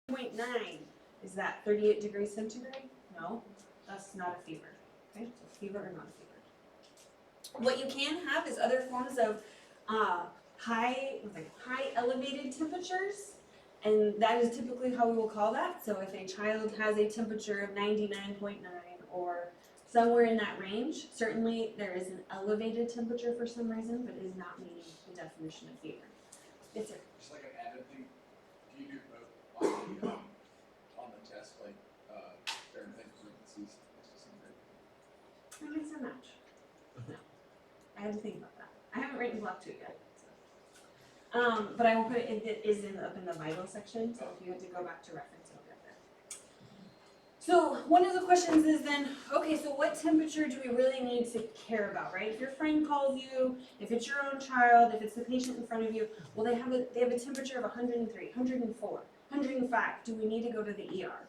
0.9, is that 38 degrees centigrade? No, that's not a fever. Okay, so fever or not a fever. What you can have is other forms of high elevated temperatures, and that is typically how we will call that. So if a child has a temperature of 99.9 or somewhere in that range, certainly there is an elevated temperature for some reason, but it is not meeting the definition of fever. Yes, sir. Just like an added thing, do you do both on the test, like Fahrenheit parentheses next to something? That makes a match. No, I had to think about that. I haven't written block 2 yet. So. But I will put it, it is up in the vital section, so if you had to go back to reference, it'll get there. So one of the questions is then, okay, so what temperature do we really need to care about, right? If your friend calls you, if it's your own child, if it's the patient in front of you, well, they have a temperature of 103, 104, 105. Do we need to go to the ER?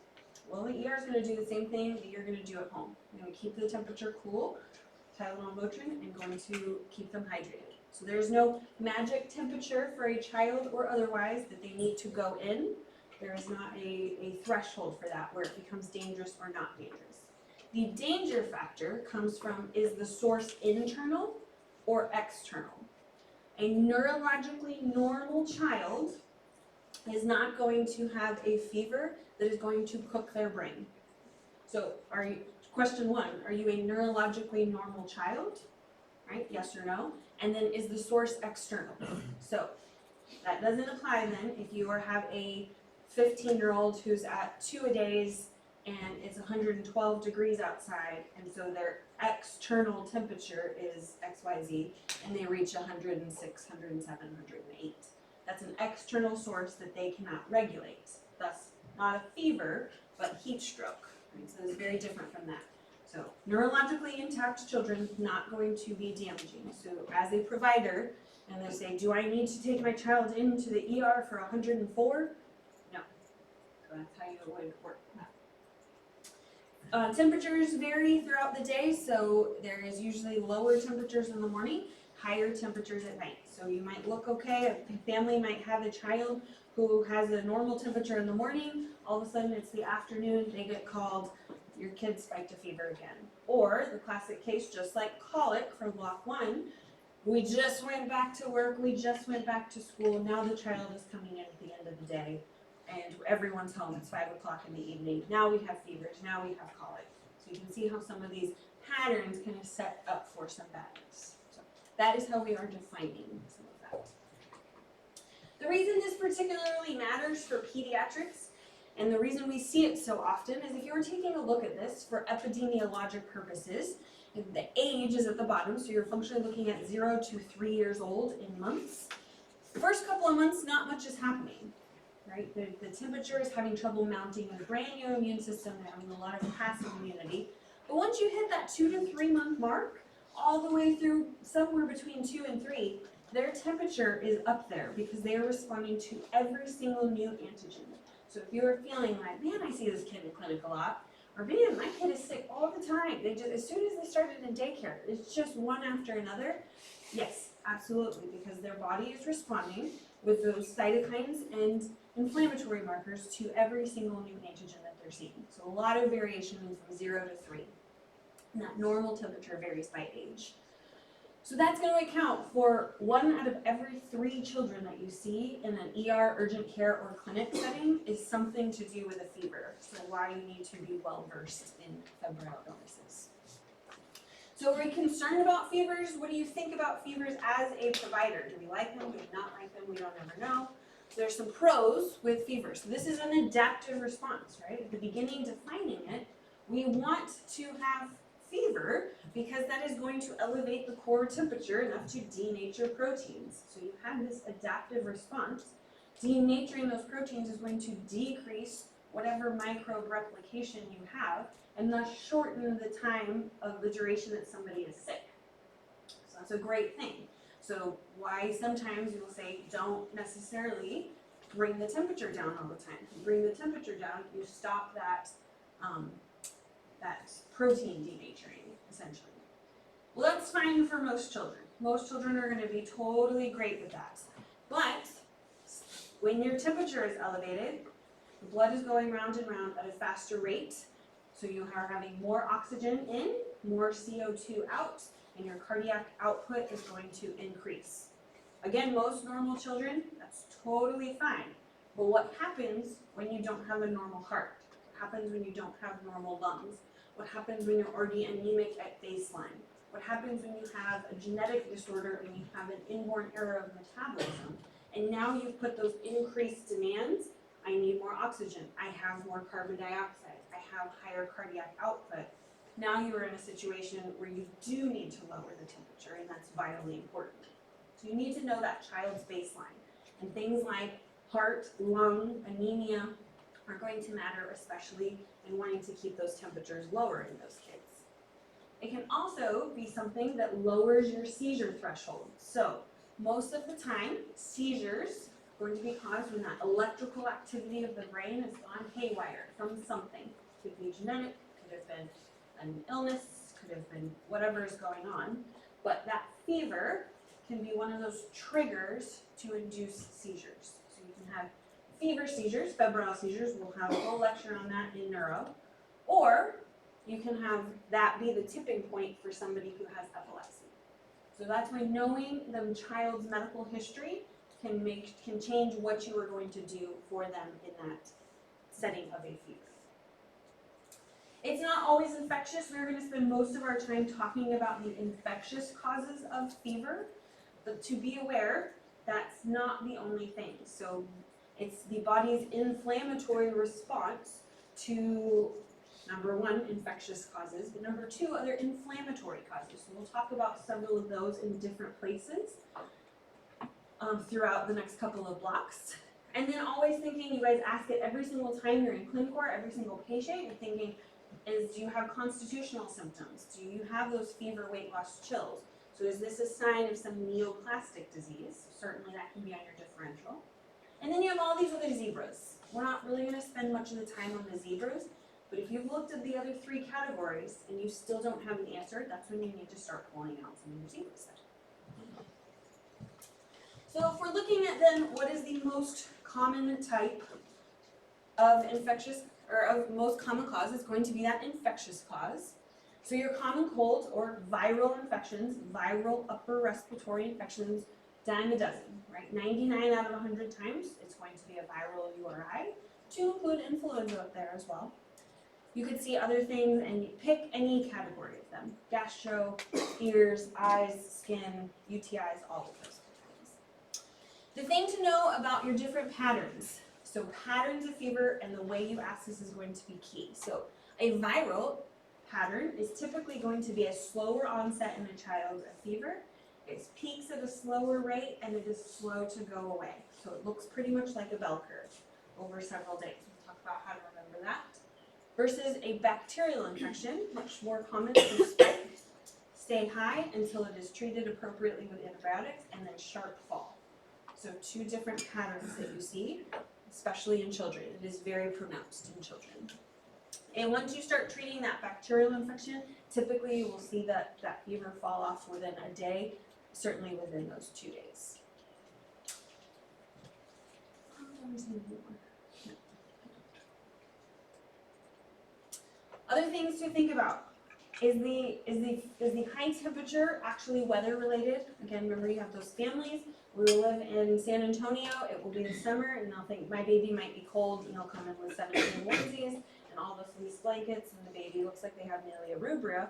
Well, the ER is going to do the same thing that you're going to do at home. You're going to keep the temperature cool, Tylenol, Motrin, and going to keep them hydrated. So there's no magic temperature for a child or otherwise that they need to go in. There is not a threshold for that where it becomes dangerous or not dangerous. The danger factor comes from, is the source internal or external? A neurologically normal child is not going to have a fever that is going to cook their brain. So question 1, are you a neurologically normal child? Right, yes or no? And then is the source external? So that doesn't apply then if you have a 15-year-old who's at 2-a-days and it's 112 degrees outside, and so their external temperature is XYZ, and they reach 106, 107, 108. That's an external source that they cannot regulate. Thus, not a fever, but heat stroke. Right? So it's very different from that. So neurologically intact children, not going to be damaging. So as a provider, and they say, do I need to take my child into the ER for 104? No. So that's how you would work that. Temperatures vary throughout the day, so there is usually lower temperatures in the morning, higher temperatures at night. So you might look okay, a family might have a child who has a normal temperature in the morning, all of a sudden it's the afternoon, they get called, your kid spiked a fever again. Or the classic case, just like colic from block 1, we just went back to work, we just went back to school, now the child is coming in at the end of the day, and everyone's home, it's 5 o'clock in the evening, now we have fevers, now we have colic. So you can see how some of these patterns kind of set up for some badness. So that is how we are defining some of that. The reason this particularly matters for pediatrics, and the reason we see it so often, is if you were taking a look at this for epidemiologic purposes, the age is at the bottom, so you're functionally looking at 0 to 3 years old in months. The first couple of months, not much is happening, right? The temperature is having trouble mounting in the brand new immune system, they're having a lot of passive immunity. But once you hit that 2 to 3 month mark, all the way through somewhere between 2 and 3, their temperature is up there because they are responding to every single new antigen. So if you're feeling like, man, I see this kid in clinic a lot, or man, my kid is sick all the time. They just, as soon as they started in daycare, it's just one after another. Yes, absolutely, because their body is responding with those cytokines and inflammatory markers to every single new antigen that they're seeing. So a lot of variation from 0 to 3. And that normal temperature varies by age. So that's going to account for 1 out of every 3 children that you see in an ER, urgent care, or clinic setting is something to do with a fever. So why you need to be well versed in febrile illnesses. So are we concerned about fevers? What do you think about fevers as a provider? Do we like them? Do we not like them? We don't ever know. There's some pros with fever. So this is an adaptive response, right? At the beginning, defining it, we want to have fever because that is going to elevate the core temperature enough to denature proteins. So you have this adaptive response. Denaturing those proteins is going to decrease whatever microbe replication you have and thus shorten the time of the duration that somebody is sick. So that's a great thing. So why sometimes we will say don't necessarily bring the temperature down all the time. If you bring the temperature down, you stop that that protein denaturing, essentially. Well, that's fine for most children. Most children are going to be totally great with that. But when your temperature is elevated, The blood is going round and round at a faster rate, so you are having more oxygen in, more CO2 out, and your cardiac output is going to increase. Again, most normal children, that's totally fine. But what happens when you don't have a normal heart? What happens when you don't have normal lungs? What happens when you're already anemic at baseline? What happens when you have a genetic disorder and you have an inborn error of metabolism? And now you've put those increased demands. I need more oxygen. I have more carbon dioxide. I have higher cardiac output. Now you are in a situation where you do need to lower the temperature, and that's vitally important. So you need to know that child's baseline. And things like heart, lung, anemia are going to matter, especially in wanting to keep those temperatures lower in those kids. It can also be something that lowers your seizure threshold. So most of the time, seizures are going to be caused when that electrical activity of the brain has gone haywire from something. Could be genetic, could have been an illness, could have been whatever is going on. But that fever can be one of those triggers to induce seizures. So you can have fever seizures, febrile seizures. We'll have a whole lecture on that in neuro. Or you can have that be the tipping point for somebody who has epilepsy. So that's why knowing the child's medical history can change what you are going to do for them in that setting of a fever. It's not always infectious. We're going to spend most of our time talking about the infectious causes of fever, but to be aware, that's not the only thing. So it's the body's inflammatory response to, number one, infectious causes, but number two, other inflammatory causes. So we'll talk about several of those in different places throughout the next couple of blocks. And then always thinking, you guys ask it every single time you're in clinic or every single patient, you're thinking, do you have constitutional symptoms? Do you have those fever, weight loss, chills? So is this a sign of some neoplastic disease? Certainly that can be on your differential. And then you have all these other zebras. We're not really going to spend much of the time on the zebras, but if you've looked at the other three categories and you still don't have an answer, that's when you need to start pulling out some of your zebras. So if we're looking at then what is the most common type of infectious, or of most common cause, it's going to be that infectious cause. So your common cold or viral infections, viral upper respiratory infections, dime a dozen, right? 99 out of 100 times, it's going to be a viral URI, to include influenza up there as well. You could see other things and you pick any category of them. Gastro, ears, eyes, skin, UTIs, all of those things. The thing to know about your different patterns. So patterns of fever and the way you ask this is going to be key. So a viral pattern is typically going to be a slower onset in a child of fever. It peaks at a slower rate and it is slow to go away. So it looks pretty much like a bell curve over several days. We'll talk about how to remember that. Versus a bacterial infection, much more common to spike, stay high until it is treated appropriately with antibiotics, and then sharp fall. So two different patterns that you see, especially in children. It is very pronounced in children. And once you start treating that bacterial infection, typically you will see that fever fall off within a day, certainly within those 2 days. Other things to think about. Is the high temperature actually weather related? Again, remember you have those families. We will live in San Antonio, it will be the summer, and they'll think my baby might be cold, and they'll come in with 17 onesies and all those fleece blankets, and the baby looks like they have nearly a rubria,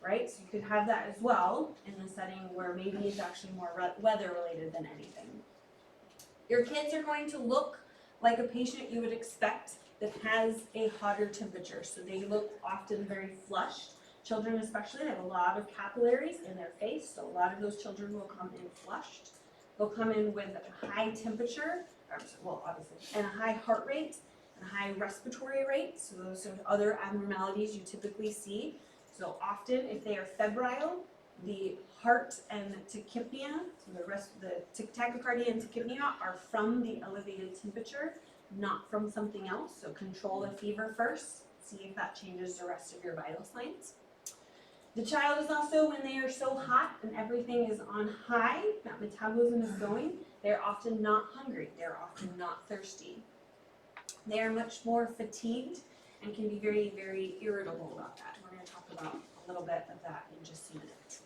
right? So you could have that as well in the setting where maybe it's actually more weather related than anything. Your kids are going to look like a patient you would expect that has a hotter temperature. So they look often very flushed. Children especially, they have a lot of capillaries in their face, so a lot of those children will come in flushed. They'll come in with a high temperature, obviously, and a high heart rate, and a high respiratory rate. So those are other abnormalities you typically see. So often, if they are febrile, the heart and tachypnea, so the tachycardia and tachypnea are from the elevated temperature, not from something else. So control the fever first, see if that changes the rest of your vital signs. The child is also, when they are so hot and everything is on high, that metabolism is going, they're often not hungry, they're often not thirsty. They are much more fatigued and can be very, very irritable about that. We're going to talk about a little bit of that in just a minute.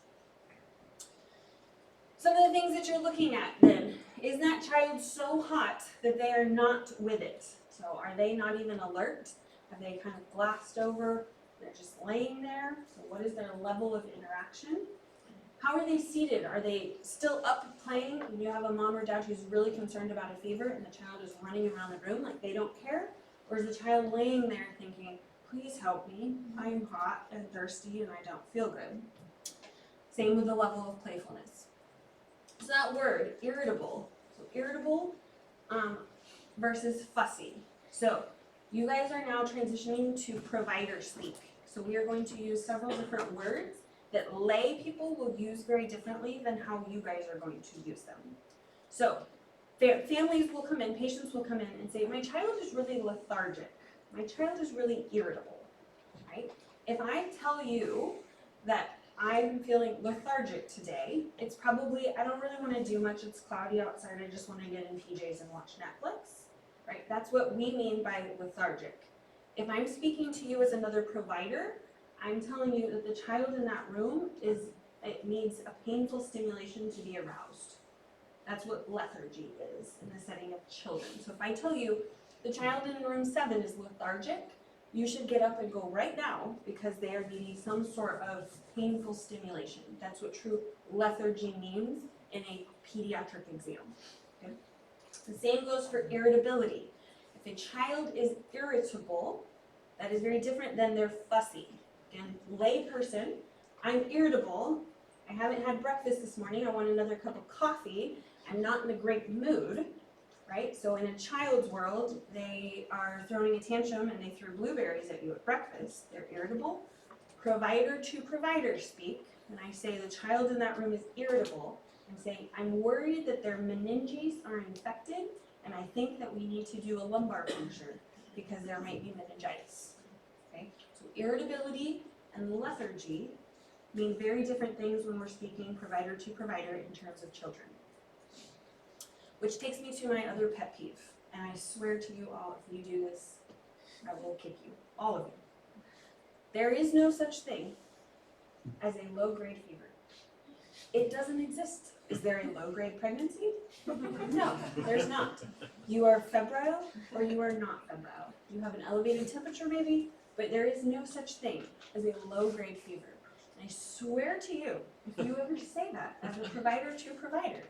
Some of the things that you're looking at then, is that child so hot that they are not with it? So are they not even alert? Have they kind of glassed over? They're just laying there? So what is their level of interaction? How are they seated? Are they still up playing and you have a mom or dad who's really concerned about a fever and the child is running around the room like they don't care? Or is the child laying there thinking, please help me, I'm hot and thirsty and I don't feel good? Same with the level of playfulness. So that word, irritable. So irritable versus fussy. So you guys are now transitioning to provider speak. So we are going to use several different words that lay people will use very differently than how you guys are going to use them. So families will come in, patients will come in and say, my child is really lethargic. My child is really irritable, right? If I tell you that I'm feeling lethargic today, it's probably, I don't really want to do much, it's cloudy outside, I just want to get in PJs and watch Netflix, right? That's what we mean by lethargic. If I'm speaking to you as another provider, I'm telling you that the child in that room it needs a painful stimulation to be aroused. That's what lethargy is in the setting of children. So if I tell you the child in room 7 is lethargic, you should get up and go right now because they are needing some sort of painful stimulation. That's what true lethargy means in a pediatric exam. Okay? The same goes for irritability. If a child is irritable, that is very different than they're fussy. Again, lay person, I'm irritable, I haven't had breakfast this morning, I want another cup of coffee, I'm not in a great mood, right? So in a child's world, they are throwing a tantrum and they threw blueberries at you at breakfast, they're irritable. Provider to provider speak, when I say the child in that room is irritable, I'm saying I'm worried that their meninges are infected and I think that we need to do a lumbar puncture because there might be meningitis. Okay? So irritability and lethargy mean very different things when we're speaking provider to provider in terms of children. Which takes me to my other pet peeve, and I swear to you all, if you do this, I will kick you, all of you. There is no such thing as a low-grade fever. It doesn't exist. Is there a low-grade pregnancy? No, there's not. You are febrile or you are not febrile. You have an elevated temperature maybe, but there is no such thing as a low-grade fever. And I swear to you, if you ever say that as a provider to provider,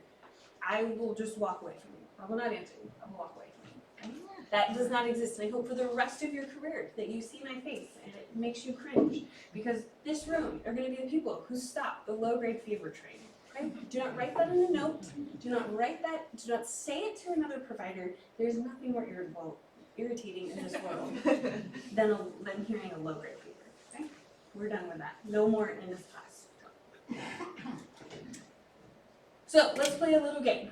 I will just walk away from you. I will not answer you. I will walk away from you. Okay? That does not exist. And I hope for the rest of your career that you see my face and it makes you cringe. Because this room are going to be the people who stop the low-grade fever train. Okay? Do not write that in a note. Do not write that. Do not say it to another provider. There's nothing more irritating in this world than hearing a low-grade fever. Okay? We're done with that. No more in this class. So let's play a little game.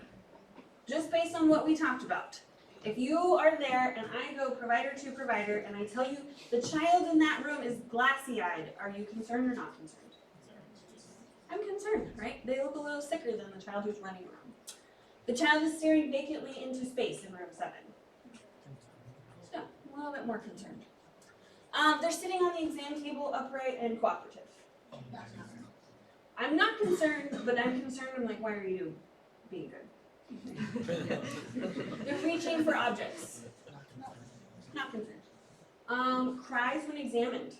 Just based on what we talked about. If you are there and I go provider to provider and I tell you the child in that room is glassy-eyed, are you concerned or not concerned? I'm concerned, right? They look a little sicker than the child who's running around. The child is staring vacantly into space in room 7. So, a little bit more concerned. They're sitting on the exam table upright and cooperative. I'm not concerned, but I'm concerned. I'm like, why are you being good? They're reaching for objects. Not concerned. Cries when examined.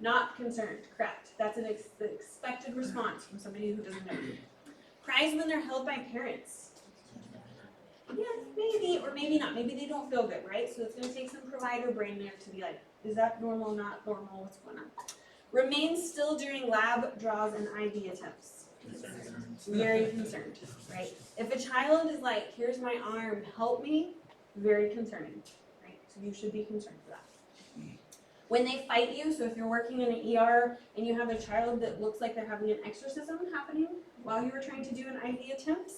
Not concerned. Correct. That's an expected response from somebody who doesn't know you. Cries when they're held by parents. Yeah, maybe or maybe not. Maybe they don't feel good, right? So it's going to take some provider brain there to be like, is that normal, not normal, what's going on? Remains still during lab draws and IV attempts. Very concerned, right? If a child is like, here's my arm, help me, very concerning, right? So you should be concerned for that. When they fight you, so if you're working in an ER and you have a child that looks like they're having an exorcism happening while you were trying to do an IV attempt,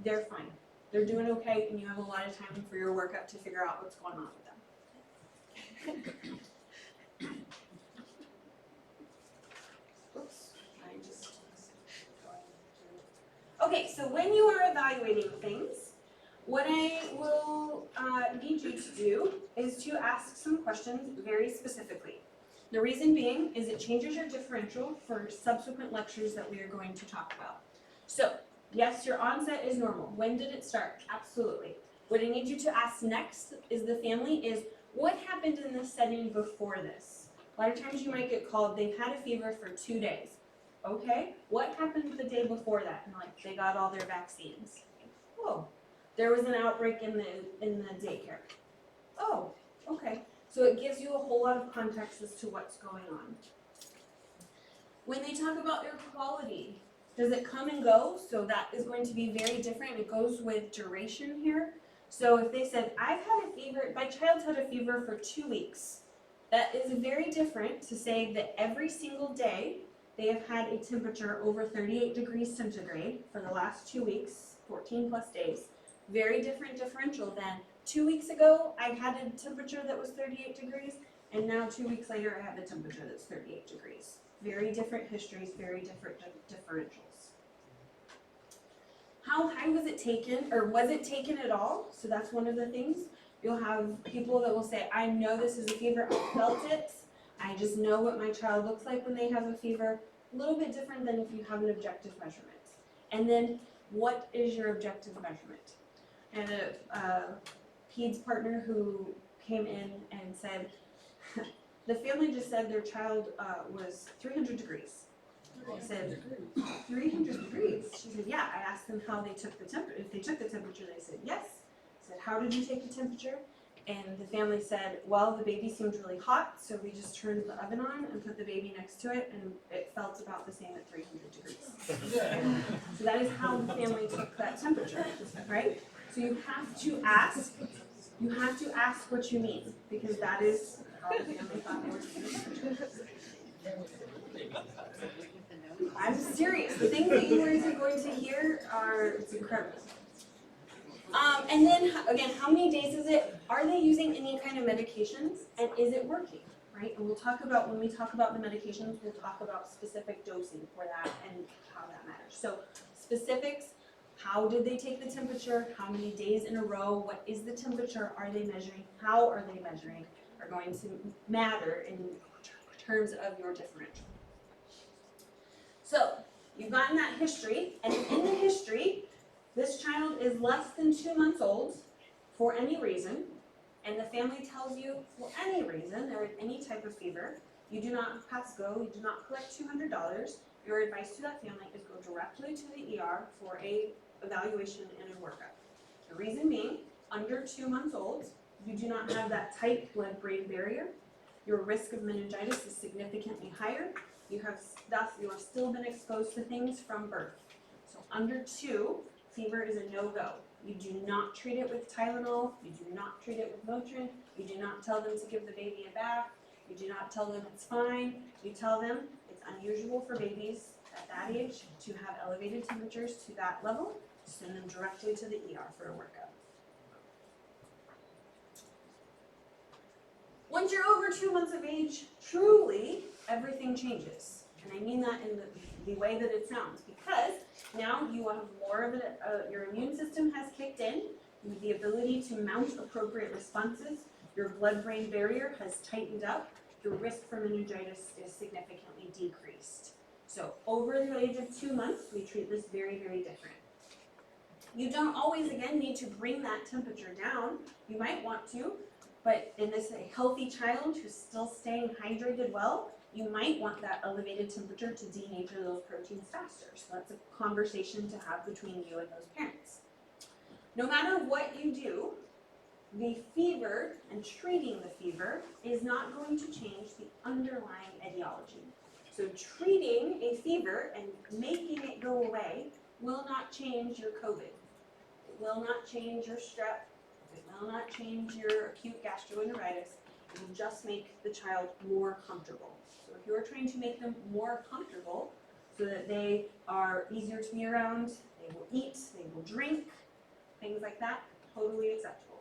they're fine. They're doing okay and you have a lot of time for your workup to figure out what's going on with them. Okay, so when you are evaluating things, What I will need you to do is to ask some questions very specifically. The reason being is it changes your differential for subsequent lectures that we are going to talk about. So, yes, your onset is normal. When did it start? Absolutely. What I need you to ask next is the family is, what happened in this setting before this? A lot of times you might get called, they've had a fever for 2 days. Okay, what happened the day before that? And like, they got all their vaccines. Oh, there was an outbreak in the daycare. Oh, okay. So it gives you a whole lot of context as to what's going on. When they talk about air quality, does it come and go? So that is going to be very different. It goes with duration here. So if they said, I've had a fever, my child's had a fever for 2 weeks, that is very different to say that every single day they have had a temperature over 38 degrees centigrade for the last 2 weeks, 14 plus days. Very different differential than 2 weeks ago I had a temperature that was 38 degrees, and now 2 weeks later I have a temperature that's 38 degrees. Very different histories, very different differentials. How high was it taken, or was it taken at all? So that's one of the things. You'll have people that will say, I know this is a fever, I felt it. I just know what my child looks like when they have a fever. A little bit different than if you have an objective measurement. And then, what is your objective measurement? And a PEDS partner who came in and said, the family just said their child was 300 degrees. I said, 300 degrees? She said, yeah. I asked them how they took the temperature. If they took the temperature, they said, yes. I said, how did you take the temperature? And the family said, well, the baby seemed really hot, so we just turned the oven on and put the baby next to it, and it felt about the same at 300 degrees. So that is how the family took that temperature, right? So you have to ask what you mean, because that is how the family thought they were taking the temperature. I'm serious. The things that you guys are going to hear it's incredible. And then, again, how many days is it? Are they using any kind of medications? And is it working, right? And we'll talk about, when we talk about the medications, we'll talk about specific dosing for that and how that matters. So, specifics, how did they take the temperature? How many days in a row? What is the temperature? Are they measuring? How are they measuring? Are going to matter in terms of your differential. So, you've gotten that history, and in the history, this child is less than 2 months old for any reason, and the family tells you for any reason, there is any type of fever, you do not pass go, you do not collect $200, your advice to that family is go directly to the ER for a evaluation and a workup. The reason being, under 2 months old, you do not have that tight blood-brain barrier, your risk of meningitis is significantly higher, you have still been exposed to things from birth. So under 2, fever is a no-go. You do not treat it with Tylenol, you do not treat it with Motrin, you do not tell them to give the baby a bath, you do not tell them it's fine, you tell them it's unusual for babies at that age to have elevated temperatures to that level, send them directly to the ER for a workup. Once you're over 2 months of age, truly everything changes. And I mean that in the way that it sounds, because now you have more of your immune system has kicked in, you have the ability to mount appropriate responses, your blood-brain barrier has tightened up, your risk for meningitis is significantly decreased. So over the age of 2 months, we treat this very, very different. You don't always, again, need to bring that temperature down. You might want to, but in this a healthy child who's still staying hydrated well, you might want that elevated temperature to denature those proteins faster. So that's a conversation to have between you and those parents. No matter what you do, the fever and treating the fever is not going to change the underlying etiology. So treating a fever and making it go away will not change your COVID. It will not change your strep. It will not change your acute gastroenteritis. It will just make the child more comfortable. So if you're trying to make them more comfortable so that they are easier to be around, they will eat, they will drink, things like that, totally acceptable.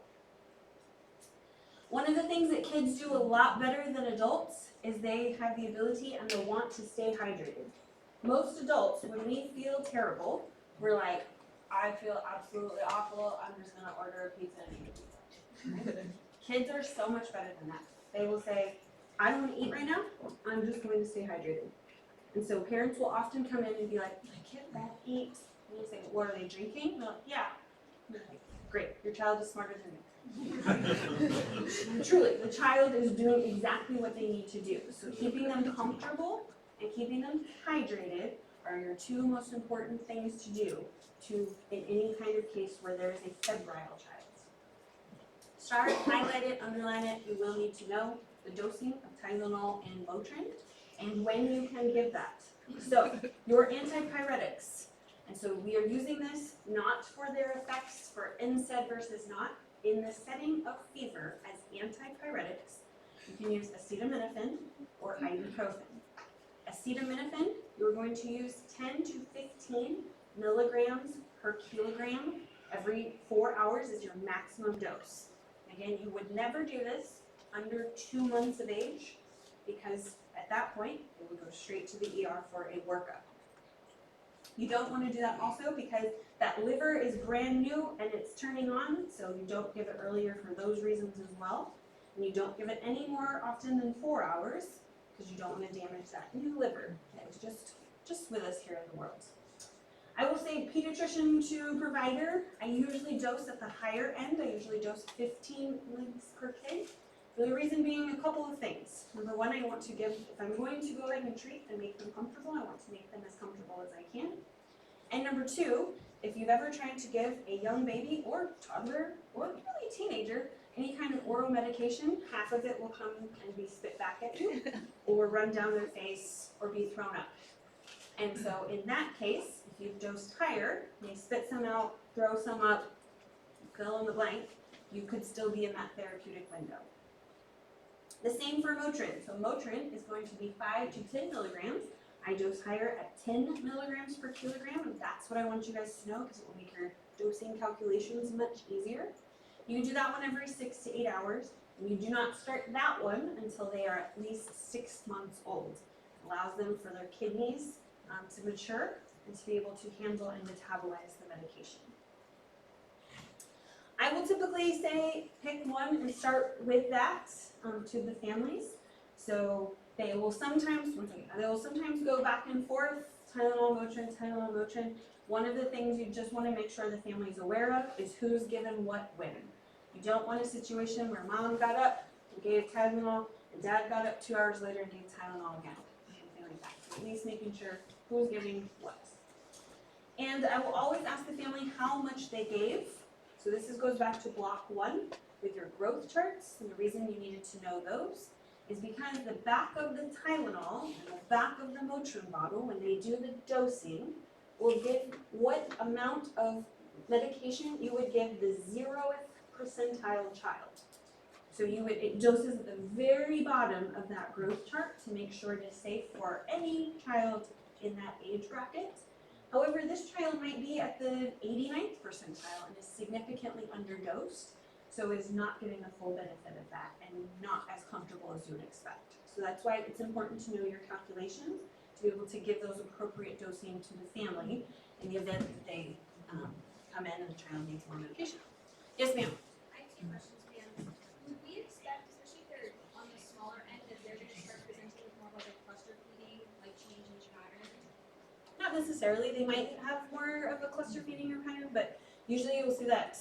One of the things that kids do a lot better than adults is they have the ability and the want to stay hydrated. Most adults, when we feel terrible, we're like, I feel absolutely awful, I'm just gonna order a pizza and eat a pizza. Kids are so much better than that. They will say, I don't wanna eat right now, I'm just going to stay hydrated. And so parents will often come in and be like, my kid won't eat. And you say, what are they drinking? And they're like, yeah. And they're like, great, your child is smarter than you. Truly, the child is doing exactly what they need to do. So keeping them comfortable and keeping them hydrated are your two most important things to do in any kind of case where there is a febrile child. Start, highlight it, underline it. You will need to know the dosing of Tylenol and Motrin and when you can give that. So, your antipyretics. And so we are using this not for their effects for NSAID versus not. In the setting of fever as antipyretics, you can use acetaminophen or ibuprofen. Acetaminophen, you're going to use 10 to 15 milligrams per kilogram every 4 hours is your maximum dose. Again, you would never do this under 2 months of age because at that point, it would go straight to the ER for a workup. You don't want to do that also because that liver is brand new and it's turning on, so you don't give it earlier for those reasons as well. And you don't give it any more often than 4 hours because you don't want to damage that new liver that is just with us here in the world. I will say pediatrician to provider, I usually dose at the higher end. I usually dose 15 mg per kg. For the reason being a couple of things. Number one, I want to give, if I'm going to go ahead and treat and make them comfortable, I want to make them as comfortable as I can. And number two, if you've ever tried to give a young baby or toddler or really teenager any kind of oral medication, half of it will come and be spit back at you or run down their face or be thrown up. And so in that case, if you've dosed higher, they spit some out, throw some up, fill in the blank, you could still be in that therapeutic window. The same for Motrin. So Motrin is going to be 5 to 10 milligrams. I dose higher at 10 milligrams per kilogram, and that's what I want you guys to know because it will make your dosing calculations much easier. You do that one every 6 to 8 hours, and you do not start that one until they are at least 6 months old. It allows them for their kidneys to mature and to be able to handle and metabolize the medication. I will typically say pick one and start with that to the families. So they will sometimes go back and forth, Tylenol, Motrin. One of the things you just want to make sure the family is aware of is who's given what when. You don't want a situation where mom got up and gave Tylenol and dad got up 2 hours later and gave Tylenol again. Something like that. So at least making sure who's giving what. And I will always ask the family how much they gave. So this goes back to block 1 with your growth charts, and the reason you needed to know those is because the back of the Tylenol and the back of the Motrin bottle, when they do the dosing, will give what amount of medication you would give the 0th percentile child. So it doses at the very bottom of that growth chart to make sure it is safe for any child in that age bracket. However, this child might be at the 89th percentile and is significantly underdosed, so is not getting the full benefit of that and not as comfortable as you would expect. So that's why it's important to know your calculations to be able to give those appropriate dosing to the family in the event that they come in and the child needs more medication. Yes, ma'am? I have 2 questions, ma'am. Would we expect, especially if they're on the smaller end, that they're going to start presenting with more of like a cluster feeding, like change in pattern? Not necessarily. They might have more of a cluster feeding or pattern, but usually you will see that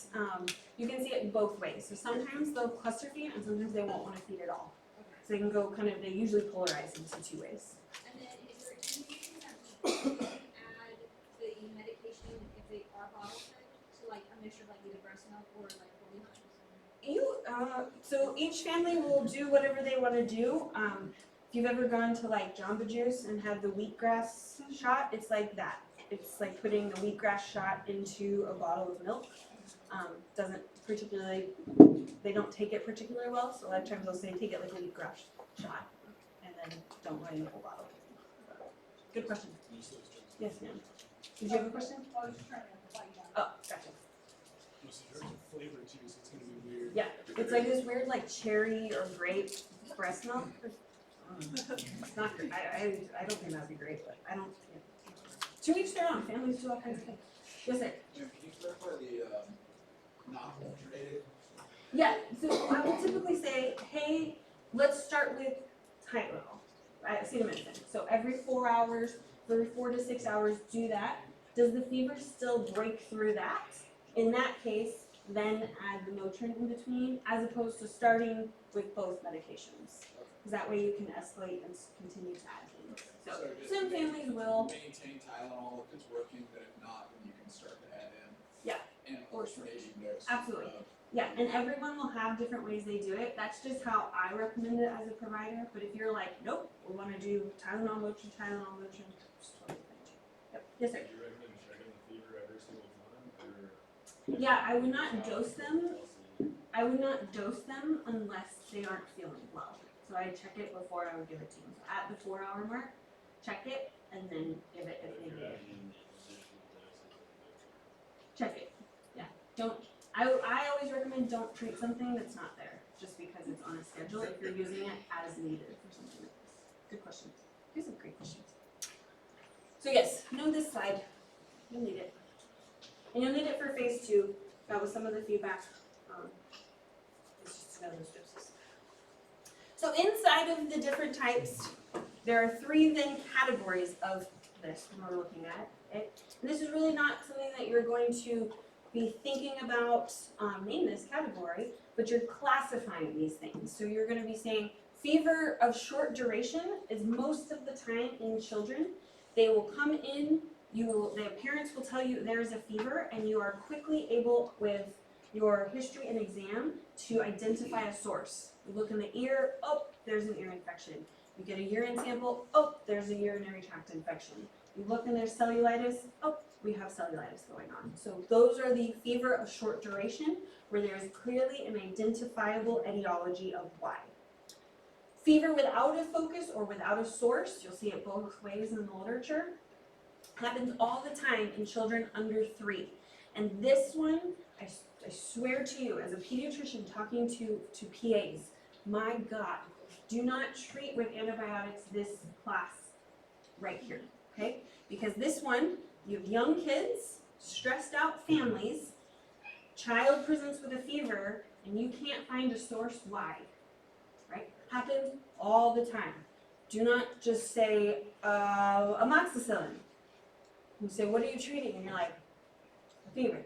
you can see it both ways. So sometimes they'll cluster feed and sometimes they won't want to feed at all. Okay. So they can go they usually polarize into 2 ways. And then is there indication that we can add the medication if they are bottle fed to like a mixture of like either breast milk or like holy hunters? So each family will do whatever they want to do. If you've ever gone to like Jamba Juice and had the wheatgrass shot, it's like that. It's like putting the wheatgrass shot into a bottle of milk. They don't take it particularly well, so a lot of times they'll say take it like a wheatgrass shot and then don't run the whole bottle. Good question. Yes, ma'am. Did you have a question? I was just trying to find out. Oh, gotcha. There's a flavor too, so it's gonna be weird. Yeah, it's like this weird like cherry or grape breast milk. It's not great. I don't think that'd be great, but I don't. Yeah. To each their own. Families do all kinds of things. Yes, sir. Jim, can you clarify the, not alternating? Yeah, so I will typically say, hey, let's start with Tylenol, acetaminophen. So every 4 hours, every 4 to 6 hours, do that. Does the fever still break through that? In that case, then add the Motrin in between, as opposed to starting with both medications. Because that way you can escalate and continue to add things. So just some families will, maintain Tylenol if it's working, but if not, then you can start to add in. Yeah. And alternating dose. Absolutely. Yeah, and everyone will have different ways they do it. That's just how I recommend it as a provider. But if you're like, nope, we want to do Tylenol, Motrin, just totally fine too. Yep. Yes, sir. Do you recommend checking the fever every single time, or? Yeah, I would not dose them. I would not dose them unless they aren't feeling well. So I check it before I would give it to them. So at the 4 hour mark, check it and then give it if they need it. Check it. Yeah. Don't. I always recommend don't treat something that's not there just because it's on a schedule if you're using it as needed for something like this. Good question. These are great questions. So yes, know this slide. You'll need it. And you'll need it for phase 2. That was some of the feedback. It's just to know those doses. So inside of the different types, there are 3 then categories of this when we're looking at it. And this is really not something that you're going to be thinking about in this category, but you're classifying these things. So you're going to be saying fever of short duration is most of the time in children. They will come in, the parents will tell you there's a fever, and you are quickly able with your history and exam to identify a source. You look in the ear, oh, there's an ear infection. You get a urine sample, oh, there's a urinary tract infection. You look in their cellulitis, oh, we have cellulitis going on. So those are the fever of short duration, where there is clearly an identifiable etiology of why. Fever without a focus or without a source, you'll see it both ways in the literature, happens all the time in children under 3. And this one, I swear to you, as a pediatrician talking to PAs, my God, do not treat with antibiotics this class right here, okay? Because this one, you have young kids, stressed out families, child presents with a fever, and you can't find a source why, right? Happens all the time. Do not just say amoxicillin. You say, what are you treating? And you're like, a fever.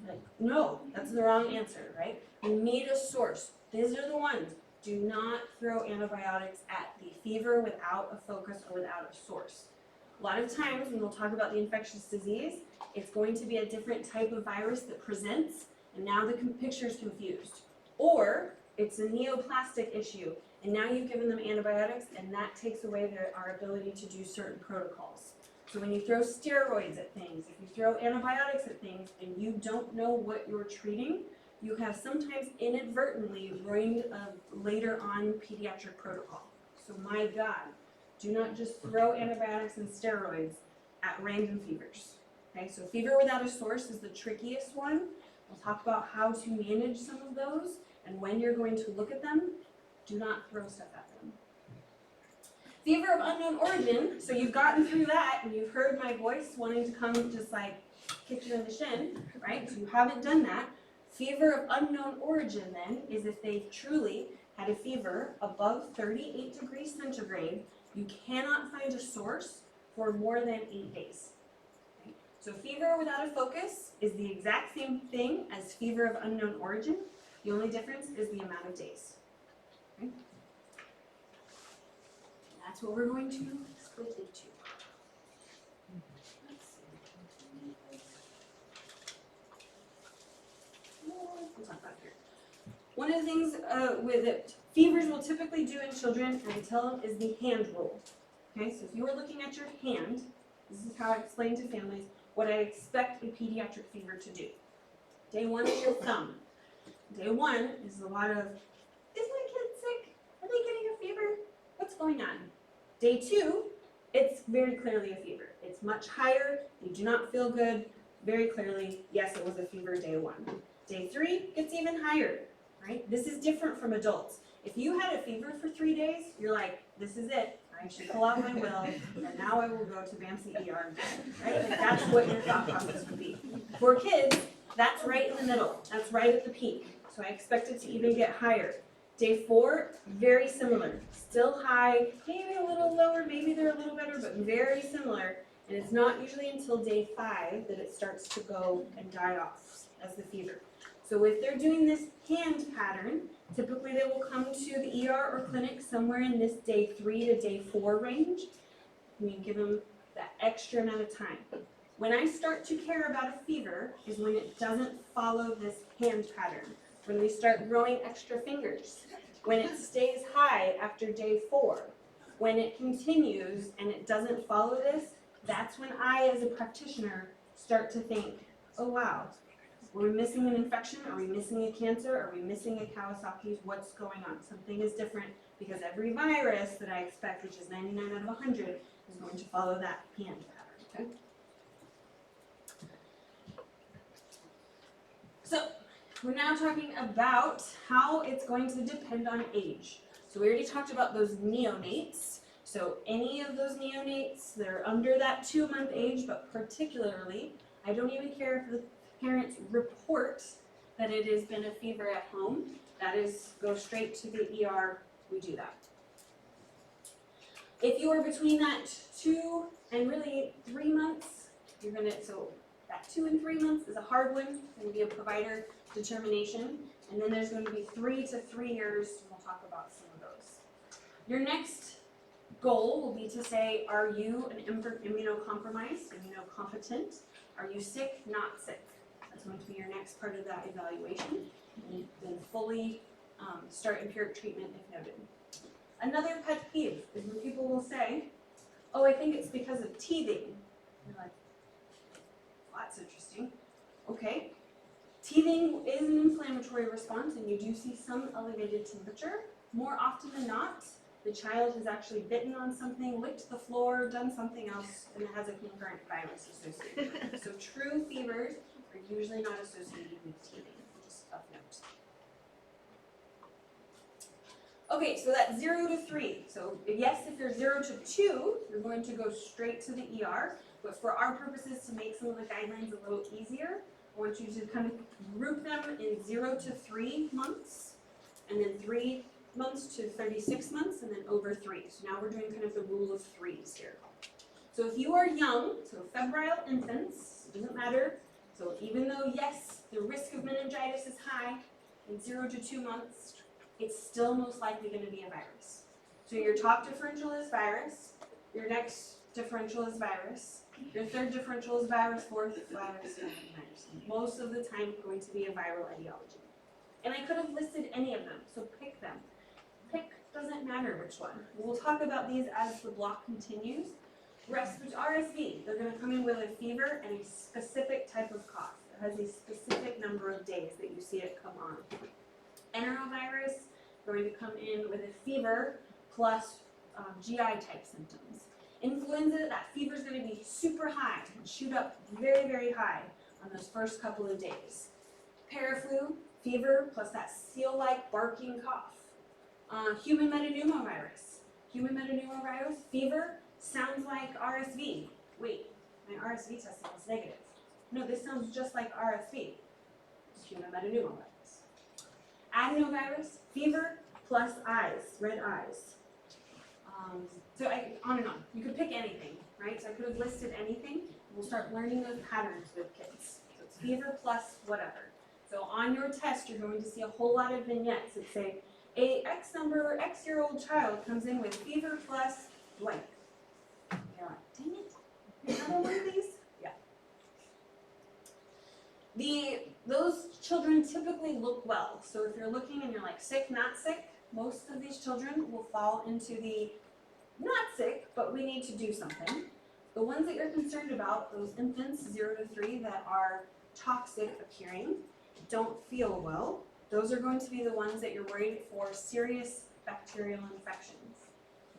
Like, no, that's the wrong answer, right? You need a source. These are the ones. Do not throw antibiotics at the fever without a focus or without a source. A lot of times when we'll talk about the infectious disease, it's going to be a different type of virus that presents, and now the picture's confused. Or it's a neoplastic issue, and now you've given them antibiotics, and that takes away our ability to do certain protocols. So when you throw steroids at things, if you throw antibiotics at things, and you don't know what you're treating, you have sometimes inadvertently ruined a later on pediatric protocol. So my God, do not just throw antibiotics and steroids at random fevers. Okay, so fever without a source is the trickiest one. We'll talk about how to manage some of those and when you're going to look at them. Do not throw stuff at them. Fever of unknown origin, so you've gotten through that and you've heard my voice wanting to come just like kick you in the shin, right? So you haven't done that. Fever of unknown origin then is if they've truly had a fever above 38 degrees centigrade. You cannot find a source for more than 8 days. Okay? So fever without a focus is the exact same thing as fever of unknown origin. The only difference is the amount of days. Okay? That's what we're going to split into. Let's see. We'll talk about it here. One of the things with it, fevers will typically do in children, and I tell them, is the hand rule. Okay, so if you were looking at your hand, this is how I explain to families what I expect a pediatric fever to do. Day 1 is your thumb. Day 1 is a lot of, is my kid sick? Are they getting a fever? What's going on? Day 2, it's very clearly a fever. It's much higher, they do not feel good, very clearly, yes, it was a fever day 1. Day 3 gets even higher, right? This is different from adults. If you had a fever for 3 days, you're like, this is it. I should pull out my will, and now I will go to BAMC ER, right? Like that's what your thought process would be. For kids, that's right in the middle, that's right at the peak, so I expect it to even get higher. Day 4, very similar, still high, maybe a little lower, maybe they're a little better, but very similar. And it's not usually until day 5 that it starts to go and die off as the fever. So if they're doing this hand pattern, typically they will come to the ER or clinic somewhere in this day 3 to day 4 range. And you give them that extra amount of time. When I start to care about a fever is when it doesn't follow this hand pattern. When we start growing extra fingers. When it stays high after day 4. When it continues and it doesn't follow this, that's when I, as a practitioner, start to think, oh wow, are we missing an infection? Are we missing a cancer? Are we missing a Kawasaki's? What's going on? Something is different because every virus that I expect, which is 99 out of 100, is going to follow that hand pattern, okay? So, we're now talking about how it's going to depend on age. So we already talked about those neonates. So any of those neonates that are under that 2-month age, but particularly, I don't even care if the parents report that it has been a fever at home. That is, go straight to the ER, we do that. If you are between that 2 and really 3 months, you're gonna, so that 2 and 3 months is a hard one, it's gonna be a provider determination. And then there's going to be 3 to 3 years, and we'll talk about some of those. Your next goal will be to say, are you an immunocompromised, immunocompetent? Are you sick, not sick? That's going to be your next part of that evaluation. And then fully start empiric treatment if noted. Another pet peeve is when people will say, oh, I think it's because of teething. You're like, well, that's interesting. Okay. Teething is an inflammatory response, and you do see some elevated temperature. More often than not, the child has actually bitten on something, licked the floor, done something else, and it has a concurrent virus associated with it. So true fevers are usually not associated with teething, just of note. Okay, so that's 0 to 3. So yes, if you're 0 to 2, you're going to go straight to the ER. But for our purposes, to make some of the guidelines a little easier, I want you to kind of group them in 0 to 3 months, and then 3 months to 36 months, and then over 3. So now we're doing kind of the rule of 3s here. So if you are young, so febrile infants, it doesn't matter. So even though, yes, the risk of meningitis is high in 0 to 2 months, it's still most likely going to be a virus. So your top differential is virus, your next differential is virus, your third differential is virus, fourth virus, fifth virus. Most of the time going to be a viral etiology. And I could have listed any of them, so pick them. Pick, doesn't matter which one. We'll talk about these as the block continues. RSV, they're going to come in with a fever and a specific type of cough. It has a specific number of days that you see it come on. Enterovirus, going to come in with a fever plus GI type symptoms. Influenza, that fever is going to be super high and shoot up very, very high on those first couple of days. Paraflu, fever plus that seal-like barking cough. Human metapneumovirus. Human metapneumovirus, fever, sounds like RSV. Wait, my RSV testing was negative. No, this sounds just like RSV. It's human metapneumovirus. Adenovirus, fever plus eyes, red eyes. So on and on. You could pick anything, right? So I could have listed anything. We'll start learning those patterns with kids. So it's fever plus whatever. So on your test, you're going to see a whole lot of vignettes that say, a X-year-old child comes in with fever plus blank. You're like, dang it, another one of these? Yeah. Those children typically look well. So if you're looking and you're like sick, not sick, most of these children will fall into the not sick, but we need to do something. The ones that you're concerned about, those infants 0 to 3 that are toxic appearing, don't feel well, those are going to be the ones that you're worried for serious bacterial infections.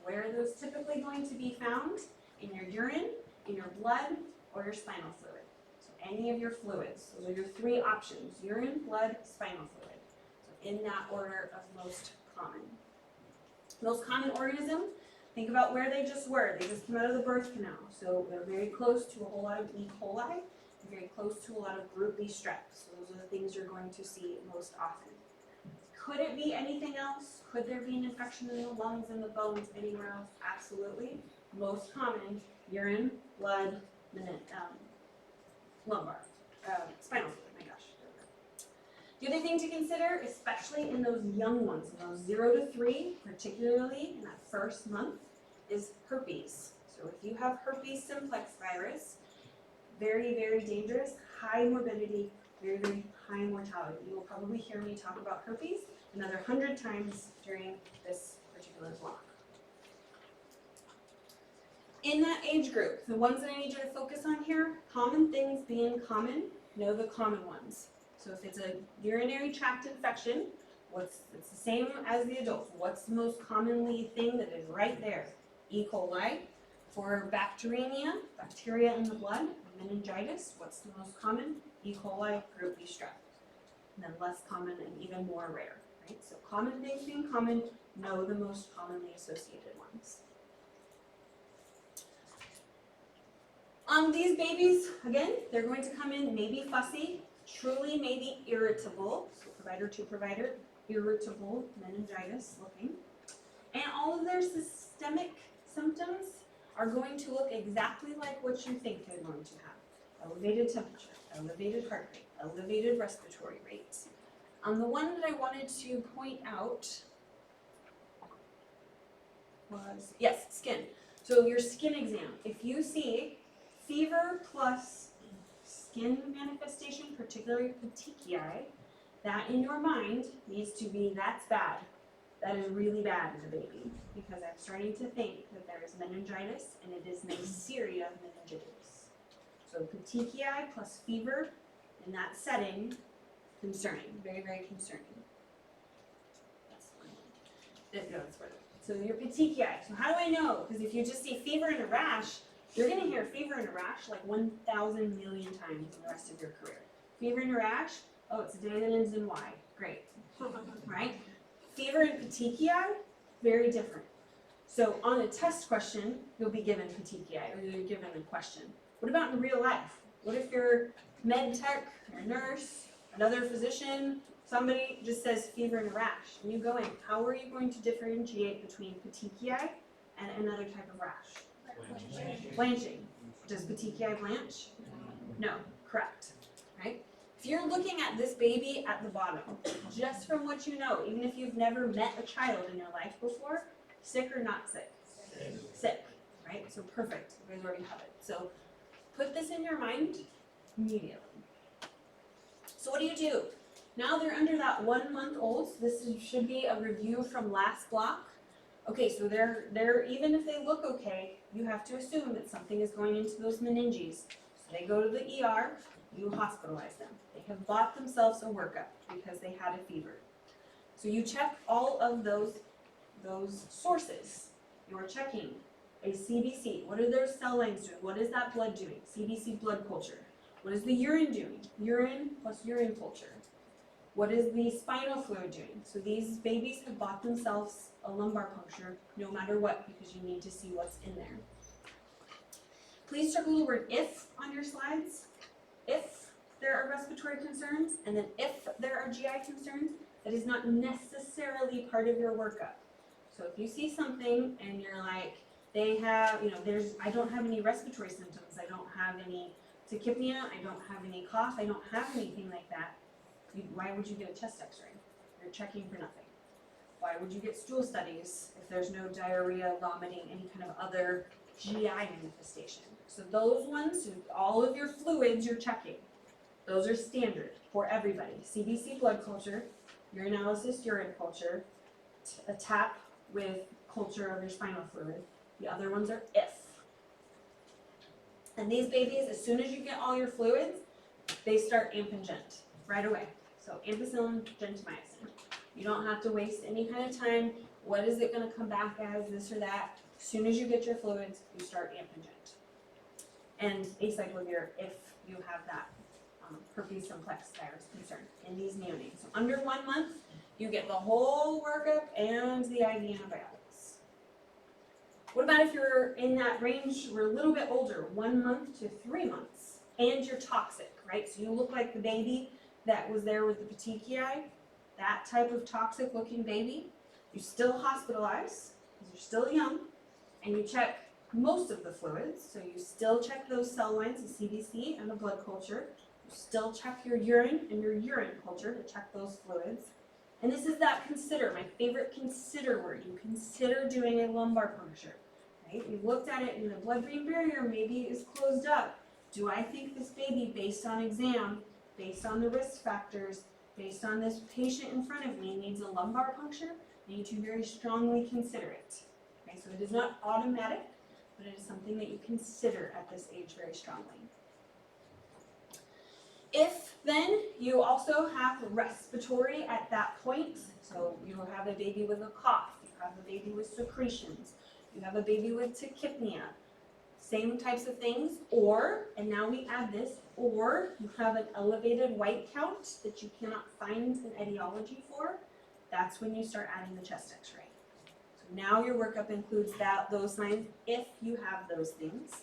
Where are those typically going to be found? In your urine, in your blood, or your spinal fluid. So any of your fluids. Those are your 3 options: urine, blood, spinal fluid. So in that order of most common. Most common organism, Think about where they just were. They just came out of the birth canal. So they're very close to a whole lot of E. coli, very close to a lot of group B strep. So those are the things you're going to see most often. Could it be anything else? Could there be an infection in the lungs, in the bones, anywhere else? Absolutely. Most common, urine, blood, lumbar, spinal fluid, my gosh. The other thing to consider, especially in those young ones, in those 0 to 3, particularly in that first month, is herpes. So if you have herpes simplex virus, very, very dangerous, high morbidity, very, very high mortality. You will probably hear me talk about herpes another 100 times during this particular block. In that age group, the ones that I need you to focus on here, common things being common, know the common ones. So if it's a urinary tract infection, it's the same as the adults. What's the most commonly thing that is right there? E. coli. For bacteremia, bacteria in the blood, meningitis, what's the most common? E. coli, group B strep. And then less common and even more rare, right? So common things being common, know the most commonly associated ones. These babies, again, they're going to come in maybe fussy, truly maybe irritable, so provider to provider, irritable meningitis looking. And all of their systemic symptoms are going to look exactly like what you think they're going to have. Elevated temperature, elevated heart rate, elevated respiratory rates. The one that I wanted to point out was, yes, skin. So your skin exam, if you see fever plus skin manifestation, particularly petechiae, that in your mind needs to be, that's bad. That is really bad in the baby, because I'm starting to think that there is meningitis and it is Neisseria meningitis. So petechiae plus fever in that setting, concerning, very, very concerning. That's one. So your petechiae. So how do I know? Because if you just see fever and a rash, you're going to hear fever and a rash like 1,000 million times in the rest of your career. Fever and a rash, oh, it's a day that ends in Y. Great. Right? Fever and petechiae, very different. So on a test question, you'll be given petechiae, or you're given a question. What about in real life? What if you're med tech, or a nurse, another physician, somebody just says fever and a rash, and you go in, how are you going to differentiate between petechiae and another type of rash? Blanching. Does petechiae blanch? No, correct, right? If you're looking at this baby at the bottom, just from what you know, even if you've never met a child in your life before, sick or not sick? Sick, right? So perfect, you guys already have it. So put this in your mind immediately. So what do? Now they're under that 1 month old, so this should be a review from last block. Okay, so they're even if they look okay, you have to assume that something is going into those meninges. So they go to the ER, you hospitalize them. They have bought themselves a workup because they had a fever. So you check all of those sources. You're checking a CBC. What are their cell lines doing? What is that blood doing? CBC blood culture. What is the urine doing? Urine plus urine culture. What is the spinal fluid doing? So these babies have bought themselves a lumbar puncture no matter what, because you need to see what's in there. Please circle the word if on your slides. If there are respiratory concerns, and then if there are GI concerns, that is not necessarily part of your workup. So if you see something and you're like, they have, I don't have any respiratory symptoms, I don't have any tachypnea, I don't have any cough, I don't have anything like that, why would you get a chest x-ray? You're checking for nothing. Why would you get stool studies if there's no diarrhea, vomiting, any kind of other GI manifestation? So those ones, all of your fluids you're checking. Those are standard for everybody. CBC blood culture, urinalysis urine culture, a tap with culture of your spinal fluid. The other ones are if. And these babies, as soon as you get all your fluids, they start ampingent right away. So ampicillin, gentamicin. You don't have to waste any kind of time. What is it going to come back as, this or that? As soon as you get your fluids, you start ampingent. And acyclovir if you have that herpes simplex virus concern in these neonates. So under 1 month, you get the whole workup and the IV antibiotics. What about if you're in that range, we're a little bit older, 1 month to 3 months, and you're toxic, right? So you look like the baby that was there with the petechiae, that type of toxic looking baby. You still hospitalize, because you're still young, and you check most of the fluids. So you still check those cell lines, the CBC and the blood culture. You still check your urine and your urine culture to check those fluids. And this is that consider, my favorite consider word. You consider doing a lumbar puncture, right? You've looked at it and the blood-brain barrier maybe is closed up. Do I think this baby, based on exam, based on the risk factors, based on this patient in front of me, needs a lumbar puncture? I need to very strongly consider it. Okay, so it is not automatic, but it is something that you consider at this age very strongly. If then you also have respiratory at that point, so you have a baby with a cough, you have a baby with secretions, you have a baby with tachypnea, same types of things, or, and now we add this, or you have an elevated white count that you cannot find an etiology for, that's when you start adding the chest x-ray. So now your workup includes those signs if you have those things.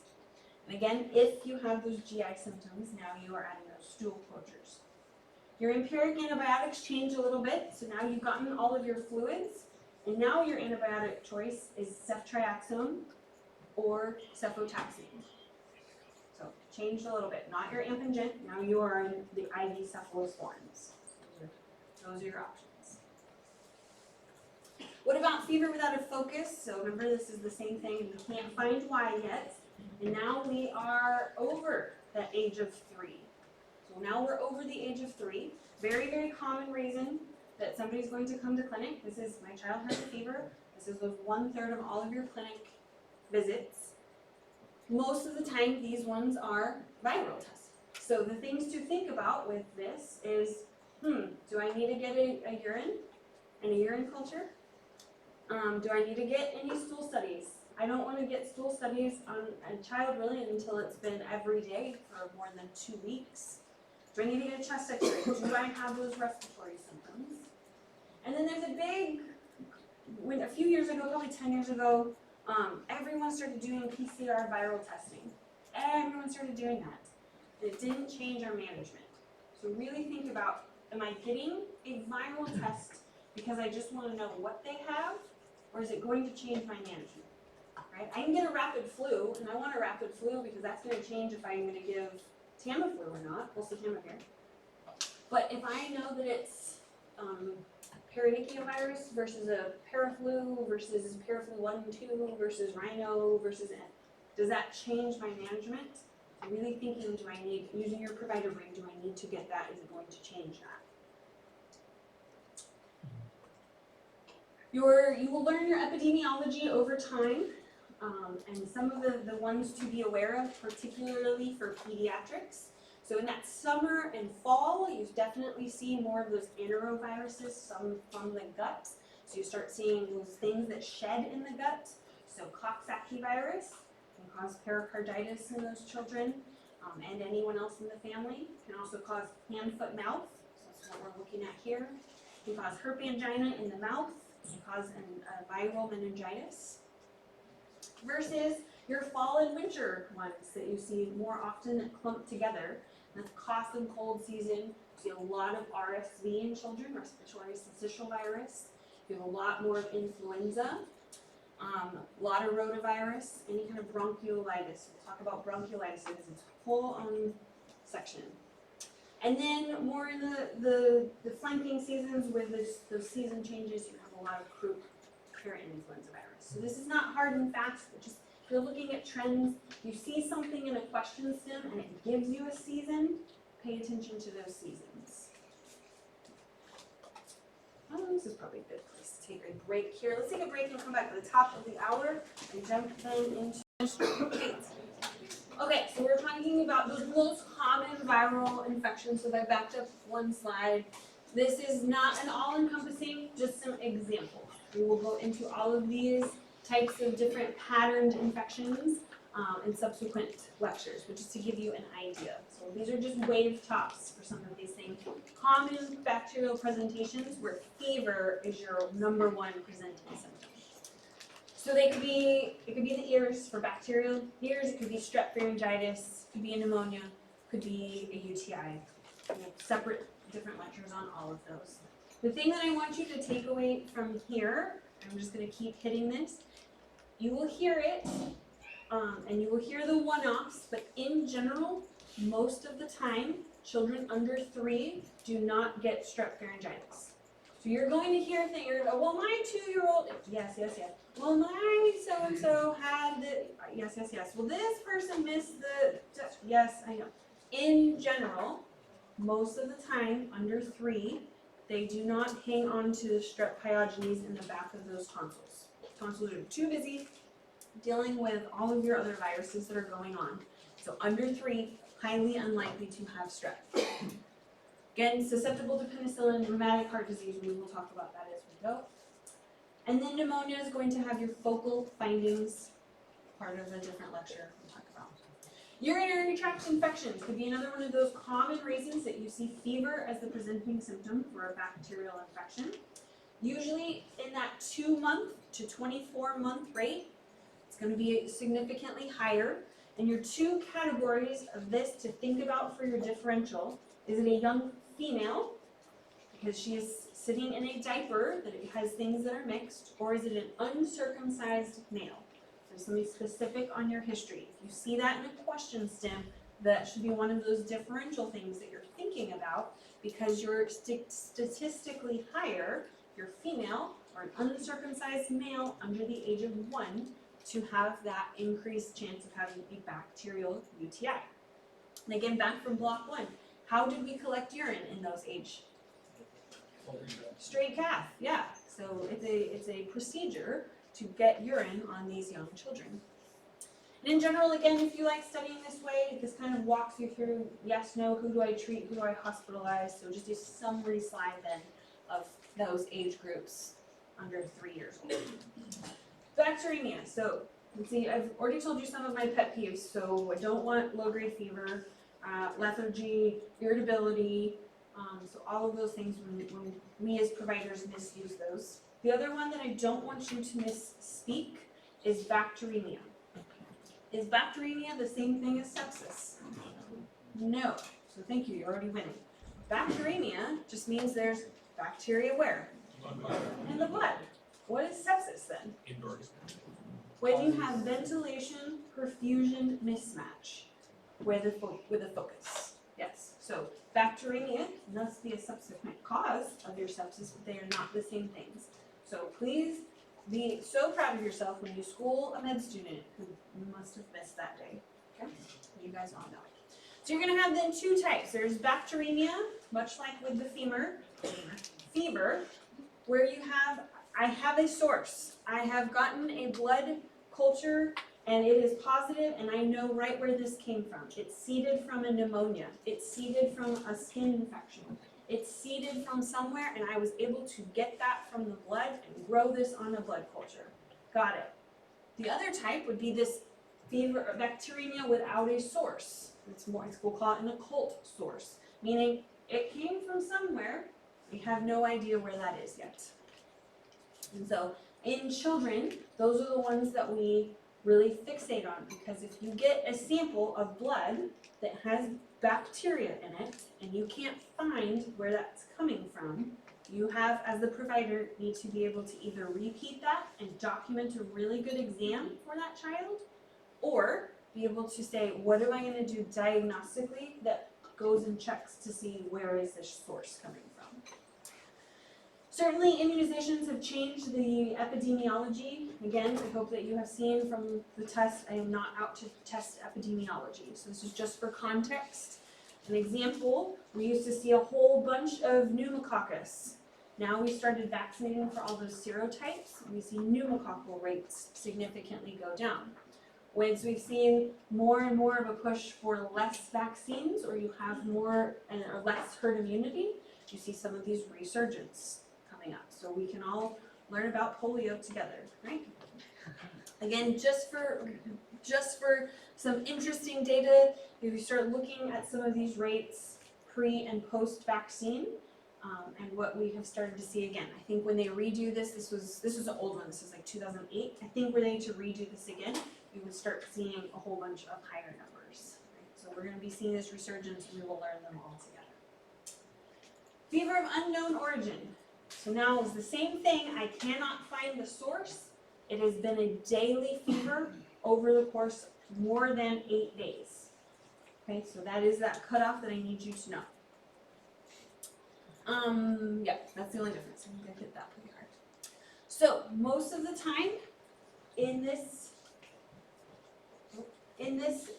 And again, if you have those GI symptoms, now you are adding those stool closures. Your empiric antibiotics change a little bit, so now you've gotten all of your fluids, and now your antibiotic choice is ceftriaxone or cefotaxime. So changed a little bit, not your Ampingent, now you are in the IV cephalosporins. Those are your options. What about fever without a focus? So remember, this is the same thing, we can't find why yet. And now we are over the age of 3. So now we're over the age of 3. Very, very common reason that somebody's going to come to clinic. This is, my child has a fever. This is 1/3 of all of your clinic visits. Most of the time, these ones are viral tests. So the things to think about with this is, do I need to get a urine and a urine culture? Do I need to get any stool studies? I don't want to get stool studies on a child really until it's been every day for more than 2 weeks. Do I need to get a chest x-ray? Do I have those respiratory symptoms? And then there's a big, a few years ago, probably 10 years ago, everyone started doing PCR viral testing. Everyone started doing that. And it didn't change our management. So really think about, am I getting a viral test because I just want to know what they have, or is it going to change my management? Right? I can get a rapid flu, and I want a rapid flu because that's going to change if I'm going to give Tamiflu or not. We'll see Tamiflu. But if I know that it's paronychia versus a paraflu versus paraflu 1 and 2 versus rhino versus does that change my management? I'm really thinking, do I need, using your provider brain, do I need to get that? Is it going to change that? You will learn your epidemiology over time, and some of the ones to be aware of, particularly for pediatrics. So in that summer and fall, you definitely see more of those anaeroviruses, some from the gut. So you start seeing those things that shed in the gut. So Coxsackie virus can cause pericarditis in those children, and anyone else in the family. Can also cause hand, foot, mouth. So that's what we're looking at here. Can cause herpes angina in the mouth. Can cause a viral meningitis. Versus your fall and winter ones that you see more often clumped together. That's cough and cold season. You see a lot of RSV in children, respiratory syncytial virus. You have a lot more of influenza, a lot of rotavirus, any kind of bronchiolitis. We'll talk about bronchiolitis because it's a whole section. And then more in the flanking seasons with those season changes, you have a lot of croup, parent influenza virus. So this is not hard and fast, but just if you're looking at trends, you see something in a question stem and it gives you a season, pay attention to those seasons. This is probably a good place to take a break here. Let's take a break and come back to the top of the hour and jump then into Okay, so we're talking about those most common viral infections. So if I backed up one slide, this is not an all-encompassing, just some examples. We will go into all of these types of different patterned infections in subsequent lectures, but just to give you an idea. So these are just wave tops for some of these things. Common bacterial presentations where fever is your #1 presenting symptom. So So it could be the ears for bacterial ears, it could be strep pharyngitis, it could be a pneumonia, could be a UTI. We have separate different lectures on all of those. The thing that I want you to take away from here, I'm just gonna keep hitting this, you will hear it, and you will hear the one-offs, but in general, most of the time, children under 3 do not get strep pharyngitis. So you're going to hear things, you're going to go, well, my 2-year-old, yes. Well, my so-and-so had the, yes. Well, this person missed the, yes, I know. In general, most of the time, under 3, they do not hang on to the strep pyogenes in the back of those tonsils. Tonsils are too busy dealing with all of your other viruses that are going on. So under 3, highly unlikely to have strep. Again, susceptible to penicillin, rheumatic heart disease, we will talk about that as we go. And then pneumonia is going to have your focal findings, part of a different lecture we'll talk about. Urinary tract infections could be another one of those common reasons that you see fever as the presenting symptom for a bacterial infection. Usually in that 2-month to 24-month rate, it's going to be significantly higher. And your 2 categories of this to think about for your differential, is it a young female, because she is sitting in a diaper that it has things that are mixed, or is it an uncircumcised male? So something specific on your history. If you see that in a question stem, that should be one of those differential things that you're thinking about, because you're statistically higher, if you're female or an uncircumcised male under the age of 1, to have that increased chance of having a bacterial UTI. And again, back from block 1, how did we collect urine in those age? Straight cath, yeah. So it's a procedure to get urine on these young children. And in general, again, if you like studying this way, this kind of walks you through yes, no, who do I treat, who do I hospitalize, so just a summary slide then of those age groups under 3 years old. Bacteremia, so let's see, I've already told you some of my pet peeves, so I don't want low-grade fever, lethargy, irritability, so all of those things when we as providers misuse those. The other one that I don't want you to misspeak is bacteremia. Is bacteremia the same thing as sepsis? No, so thank you, you're already winning. Bacteremia just means there's bacteria where? In the blood. What is sepsis then? When you have ventilation perfusion mismatch with a focus. Yes. So bacteremia must be a subsequent cause of your sepsis, but they are not the same things. So please be so proud of yourself when you school a med student who must have missed that day. Okay? You guys all know it. So you're going to have then 2 types. There's bacteremia, much like with the fever, where you have, I have a source. I have gotten a blood culture and it is positive and I know right where this came from. It's seeded from a pneumonia. It's seeded from a skin infection. It's seeded from somewhere and I was able to get that from the blood and grow this on a blood culture. Got it. The other type would be this fever or bacteremia without a source. We'll call it an occult source, meaning it came from somewhere. We have no idea where that is yet. And so in children, those are the ones that we really fixate on, because if you get a sample of blood that has bacteria in it and you can't find where that's coming from, you have, as the provider, need to be able to either repeat that and document a really good exam for that child, or be able to say, what am I going to do diagnostically that goes and checks to see where is this source coming from. Certainly immunizations have changed the epidemiology. Again, I hope that you have seen from the test, I am not out to test epidemiology. So this is just for context. An example, we used to see a whole bunch of pneumococcus. Now we started vaccinating for all those serotypes, and we see pneumococcal rates significantly go down. Once we've seen more and more of a push for less vaccines, or you have more or less herd immunity, you see some of these resurgence coming up. So we can all learn about polio together, right? Again, just for some interesting data, if you start looking at some of these rates pre and post vaccine, and what we have started to see again. I think when they redo this, this was an old one, this was like 2008. I think were they to redo this again, we would start seeing a whole bunch of higher numbers. Right? So we're gonna be seeing this resurgence and we will learn them all together. Fever of unknown origin. So now it's the same thing, I cannot find the source. It has been a daily fever over the course of more than 8 days. Okay, so that is that cutoff that I need you to know. Yeah, that's the only difference. I'm gonna hit that pretty hard. So most of the time in this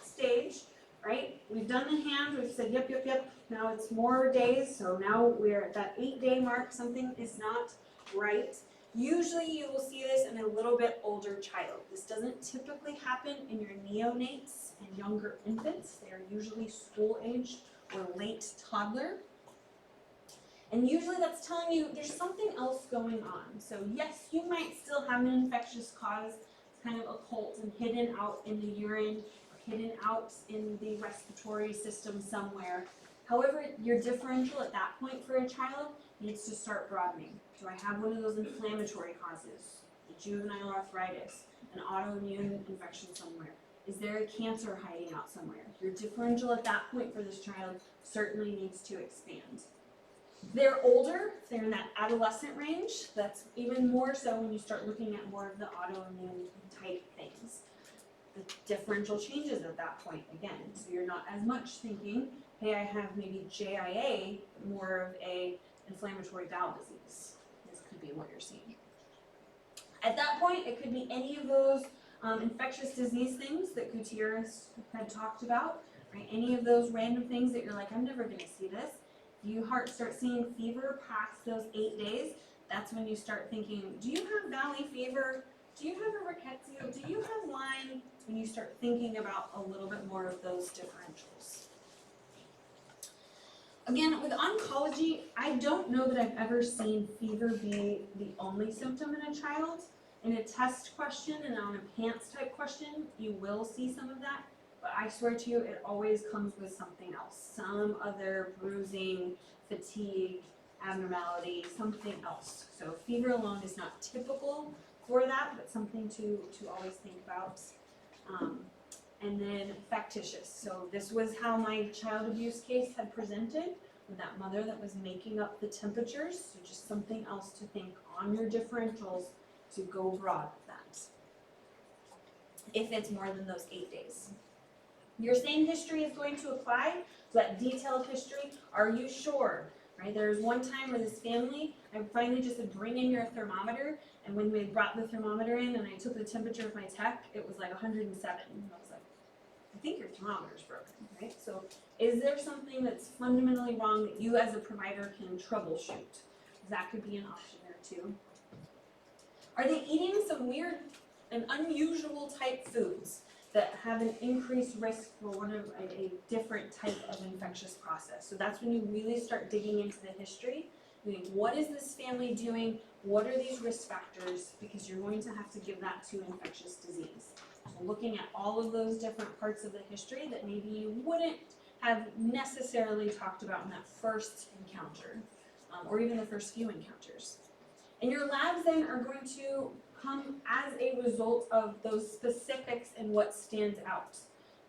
stage, right, we've done the hands, we've said yep, yep, yep. Now it's more days, so now we're at that 8-day mark. Something is not right. Usually you will see this in a little bit older child. This doesn't typically happen in your neonates and younger infants. They are usually school aged or late toddler. And usually that's telling you there's something else going on. So yes, you might still have an infectious cause. It's kind of occult and hidden out in the urine, or hidden out in the respiratory system somewhere. However, your differential at that point for a child needs to start broadening. Do I have one of those inflammatory causes? A juvenile arthritis, an autoimmune infection somewhere? Is there a cancer hiding out somewhere? Your differential at that point for this child certainly needs to expand. They're older, if they're in that adolescent range, that's even more so when you start looking at more of the autoimmune type things. The differential changes at that point again, so you're not as much thinking, hey, I have maybe JIA, more of a inflammatory bowel disease. This could be what you're seeing. At that point, it could be any of those infectious disease things that Gutierrez had talked about, right? Any of those random things that you're like, I'm never gonna see this. You start seeing fever past those 8 days, that's when you start thinking, do you have valley fever? Do you have a rickettsia? Do you have Lyme? When you start thinking about a little bit more of those differentials. Again, with oncology, I don't know that I've ever seen fever be the only symptom in a child. In a test question and on a PANTS type question, you will see some of that. But I swear to you, it always comes with something else. Some other bruising, fatigue, abnormality, something else. So fever alone is not typical for that, but something to always think about. And then factitious. So this was how my child abuse case had presented with that mother that was making up the temperatures. So just something else to think on your differentials to go broad with that. If it's more than those 8 days. Your same history is going to apply, so that detailed history, are you sure? Right? There was one time where this family, I finally just said, bring in your thermometer, and when we brought the thermometer in and I took the temperature of my tech, it was like 107. And I was like, I think your thermometer's broken, right? So is there something that's fundamentally wrong that you as a provider can troubleshoot? That could be an option there too. Are they eating some weird and unusual type foods that have an increased risk for one of a different type of infectious process? So that's when you really start digging into the history. Meaning, what is this family doing? What are these risk factors? Because you're going to have to give that to infectious disease. So looking at all of those different parts of the history that maybe you wouldn't have necessarily talked about in that first encounter, or even the first few encounters. And your labs then are going to come as a result of those specifics and what stands out.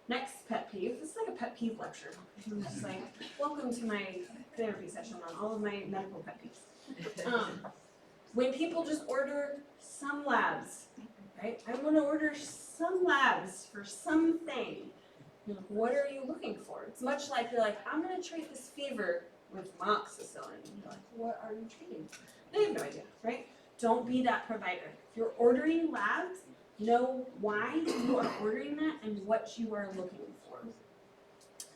Next pet peeve, this is like a pet peeve lecture. I'm just like, welcome to my therapy session on all of my medical pet peeves. When people just order some labs, right? I want to order some labs for something. You're like, what are you looking for? It's much like you're like, I'm going to treat this fever with amoxicillin. You're like, what are you treating? They have no idea, right? Don't be that provider. If you're ordering labs, know why you are ordering that and what you are looking for.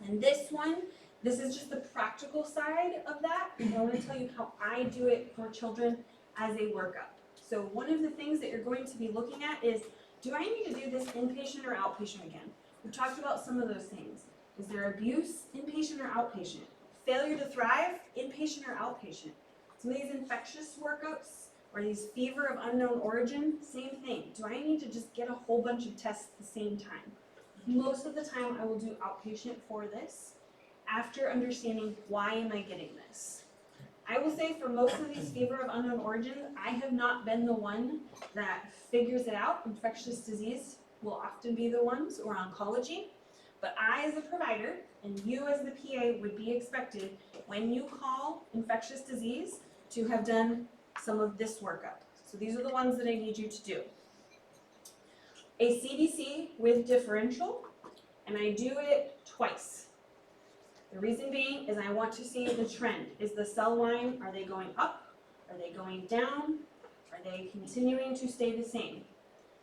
And this one, this is just the practical side of that. And I want to tell you how I do it for children as a workup. So one of the things that you're going to be looking at is, do I need to do this inpatient or outpatient again? We've talked about some of those things. Is there abuse, inpatient or outpatient? Failure to thrive, inpatient or outpatient? Some of these infectious workups or these fever of unknown origin, same thing. Do I need to just get a whole bunch of tests at the same time? Most of the time I will do outpatient for this after understanding why am I getting this. I will say for most of these fever of unknown origin, I have not been the one that figures it out. Infectious disease will often be the ones, or oncology. But I, as a provider, and you as the PA would be expected, when you call infectious disease, to have done some of this workup. So these are the ones that I need you to do. A CDC with differential, and I do it twice. The reason being is I want to see the trend. Is the cell line, are they going up? Are they going down? Are they continuing to stay the same?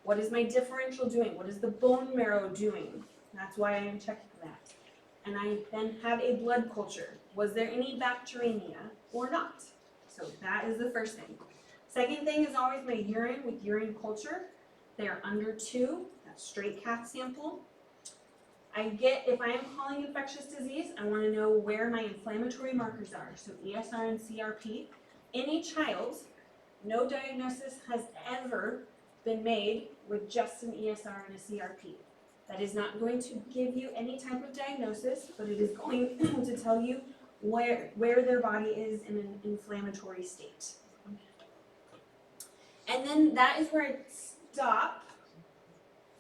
What is my differential doing? What is the bone marrow doing? That's why I am checking that. And I then have a blood culture. Was there any bacteremia or not? So that is the first thing. Second thing is always my urine with urine culture. They are under 2, that's straight cath sample. If I am calling infectious disease, I want to know where my inflammatory markers are, so ESR and CRP. In a child, no diagnosis has ever been made with just an ESR and a CRP. That is not going to give you any type of diagnosis, but it is going to tell you where their body is in an inflammatory state. And then that is where I stop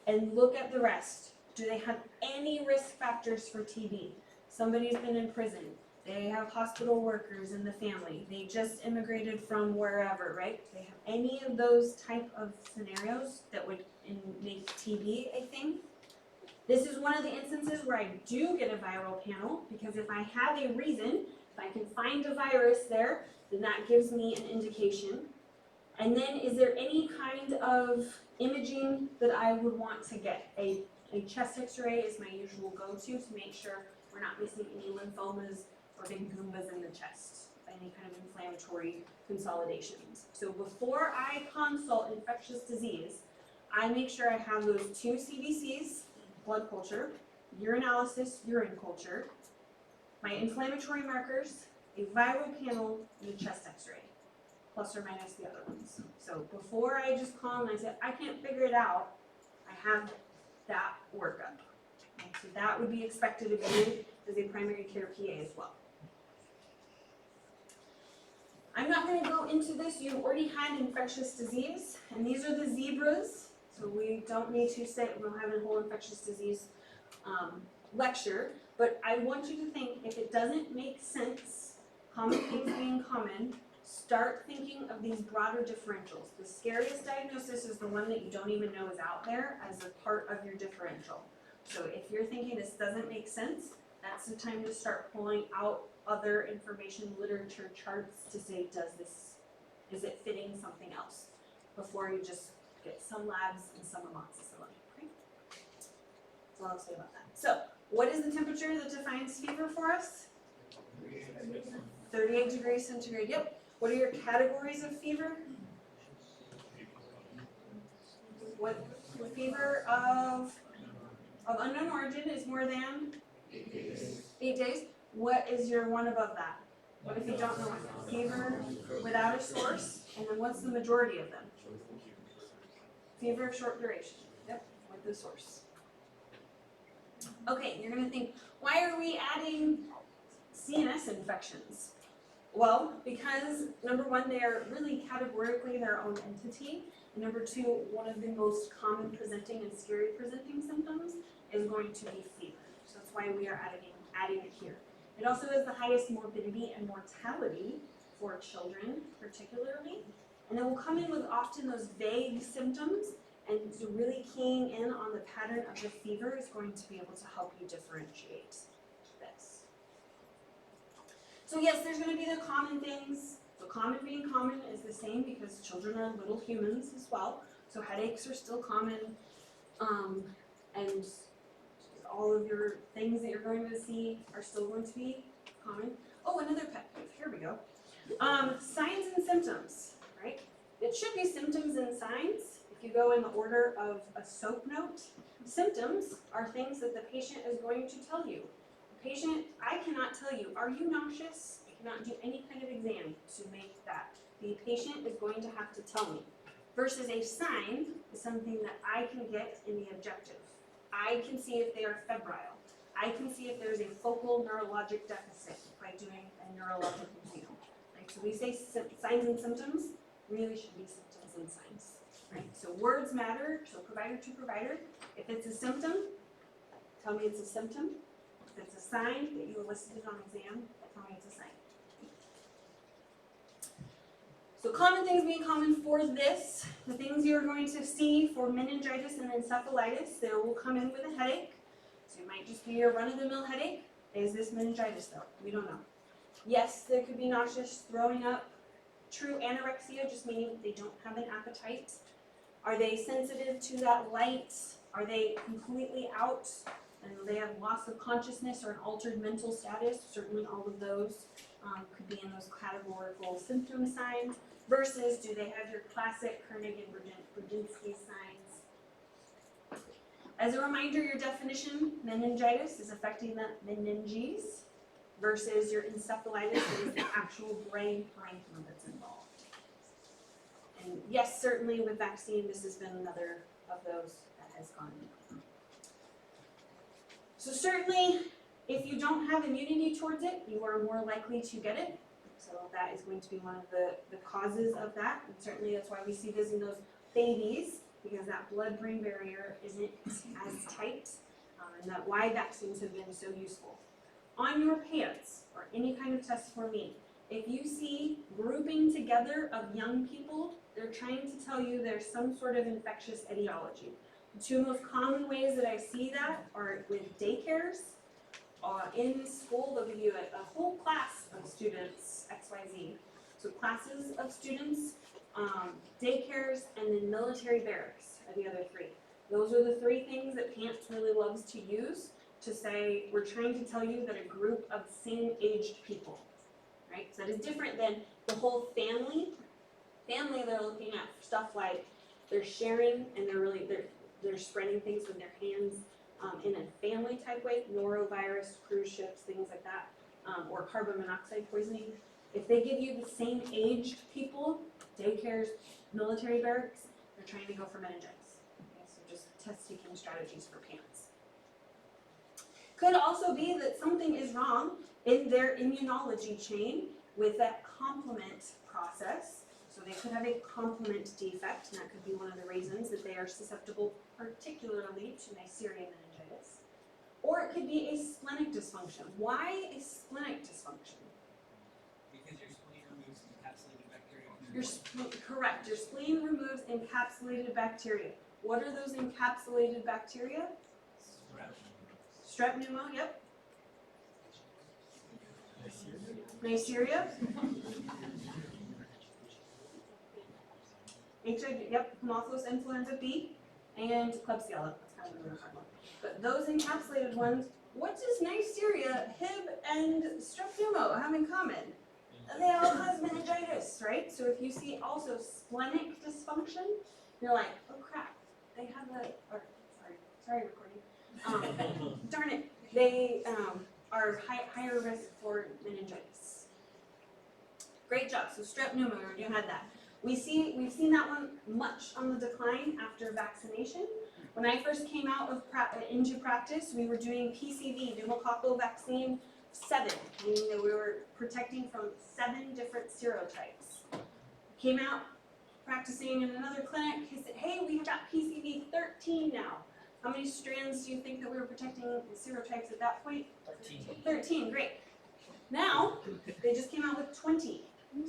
and look at the rest. Do they have any risk factors for TB? Somebody's been in prison. They have hospital workers in the family. They just immigrated from wherever, right? They have any of those type of scenarios that would make TB a thing. This is one of the instances where I do get a viral panel, because if I have a reason, if I can find a virus there, then that gives me an indication. And then is there any kind of imaging that I would want to get? A chest x-ray is my usual go-to to make sure we're not missing any lymphomas or big goombas in the chest, any kind of inflammatory consolidations. So before I consult infectious disease, I make sure I have those 2 CBCs, blood culture, urinalysis, urine culture, my inflammatory markers, a viral panel, and a chest x-ray, plus or minus the other ones. So before I just call and I say, I can't figure it out, I have that workup. Okay, so that would be expected of you as a primary care PA as well. I'm not going to go into this. You already had infectious disease, and these are the zebras. So we don't need to we'll have a whole infectious disease lecture, but I want you to think, if it doesn't make sense, common things being common, start thinking of these broader differentials. The scariest diagnosis is the one that you don't even know is out there as a part of your differential. So if you're thinking this doesn't make sense, that's the time to start pulling out other information, literature, charts to say, is it fitting something else? Before you just get some labs and some amoxicillin, okay? That's all I'll say about that. So, what is the temperature that defines fever for us? 38 degrees centigrade, yep. What are your categories of fever? What fever of unknown origin is more than 8 days? What is your one above that? What if you don't know it? Fever without a source, and then what's the majority of them? Fever of short duration, yep, with the source. Okay, you're gonna think, why are we adding CNS infections? Well, because number one, they are really categorically their own entity. And number 2, one of the most common presenting and scary presenting symptoms is going to be fever. So that's why we are adding it here. It also has the highest morbidity and mortality for children, particularly. And then we'll come in with often those vague symptoms, and so really keying in on the pattern of the fever is going to be able to help you differentiate this. So yes, there's going to be the common things. So common being common is the same because children are little humans as well. So headaches are still common, and all of your things that you're going to see are still going to be common. Oh, another pet peeve. Here we go. Signs and symptoms, right? It should be symptoms and signs. If you go in the order of a SOAP note, symptoms are things that the patient is going to tell you. The patient, I cannot tell you, are you nauseous? I cannot do any kind of exam to make that. The patient is going to have to tell me. Versus a sign is something that I can get in the objective. I can see if they are febrile. I can see if there's a focal neurologic deficit by doing a neurologic exam. I right? So we say signs and symptoms, really should be symptoms and signs, right? So words matter, so provider to provider. If it's a symptom, tell me it's a symptom. If it's a sign that you elicited on exam, tell me it's a sign. So common things being common for this, the things you're going to see for meningitis and encephalitis, they will come in with a headache. So it might just be a run-of-the-mill headache. Is this meningitis though? We don't know. Yes, there could be nauseous, throwing up, true anorexia, just meaning they don't have an appetite. Are they sensitive to that light? Are they completely out and they have loss of consciousness or an altered mental status? Certainly all of those could be in those categorical symptom signs. Versus, do they have your classic Kernig and Brudzinski signs? As a reminder, your definition, meningitis is affecting the meninges versus your encephalitis is the actual brain parenchyma that's involved. And yes, certainly with vaccine, this has been another of those that has gone in. So certainly, if you don't have immunity towards it, you are more likely to get it. So that is going to be one of the causes of that. And certainly that's why we see this in those babies, because that blood-brain barrier isn't as tight, and that's why vaccines have been so useful. On your PEDS, or any kind of test for me, if you see grouping together of young people, they're trying to tell you there's some sort of infectious etiology. The two most common ways that I see that are with daycares. In school, they'll give you a whole class of students, XYZ. So classes of students, daycares, and then military barracks are the other three. Those are the three things that PANTS really loves to use to say, we're trying to tell you that a group of same-aged people, right? So that is different than the whole family. Family, they're looking at stuff like they're sharing and they're spreading things with their hands. In a family type way, norovirus, cruise ships, things like that, or carbon monoxide poisoning. If they give you the same aged people, daycares, military barracks, they're trying to go for meningitis. Okay, so just test-taking strategies for PANTS. Could also be that something is wrong in their immunology chain with that complement process. So they could have a complement defect, and that could be one of the reasons that they are susceptible particularly to Neisseria meningitis. Or it could be a splenic dysfunction. Why a splenic dysfunction? Because your spleen removes encapsulated bacteria. Correct. Your spleen removes encapsulated bacteria. What are those encapsulated bacteria? Strep pneumo, yep. Neisseria. HIV, yep, Haemophilus influenza B, and Klebsiella. That's kind of what we're talking about. But those encapsulated ones, what does Neisseria, Hib, and Strep pneumo have in common? They all cause meningitis, right? So if you see also splenic dysfunction, you're like, oh crap, they have sorry recording. Darn it, they are higher risk for meningitis. Great job. So strep pneumo, you had that. We've seen that one much on the decline after vaccination. When I first came out of into practice, we were doing PCV, pneumococcal vaccine 7, meaning that we were protecting from 7 different serotypes. Came out practicing in another clinic, he said, hey, we've got PCV 13 now. How many strands do you think that we were protecting the serotypes at that point? 13, great. Now, they just came out with 20.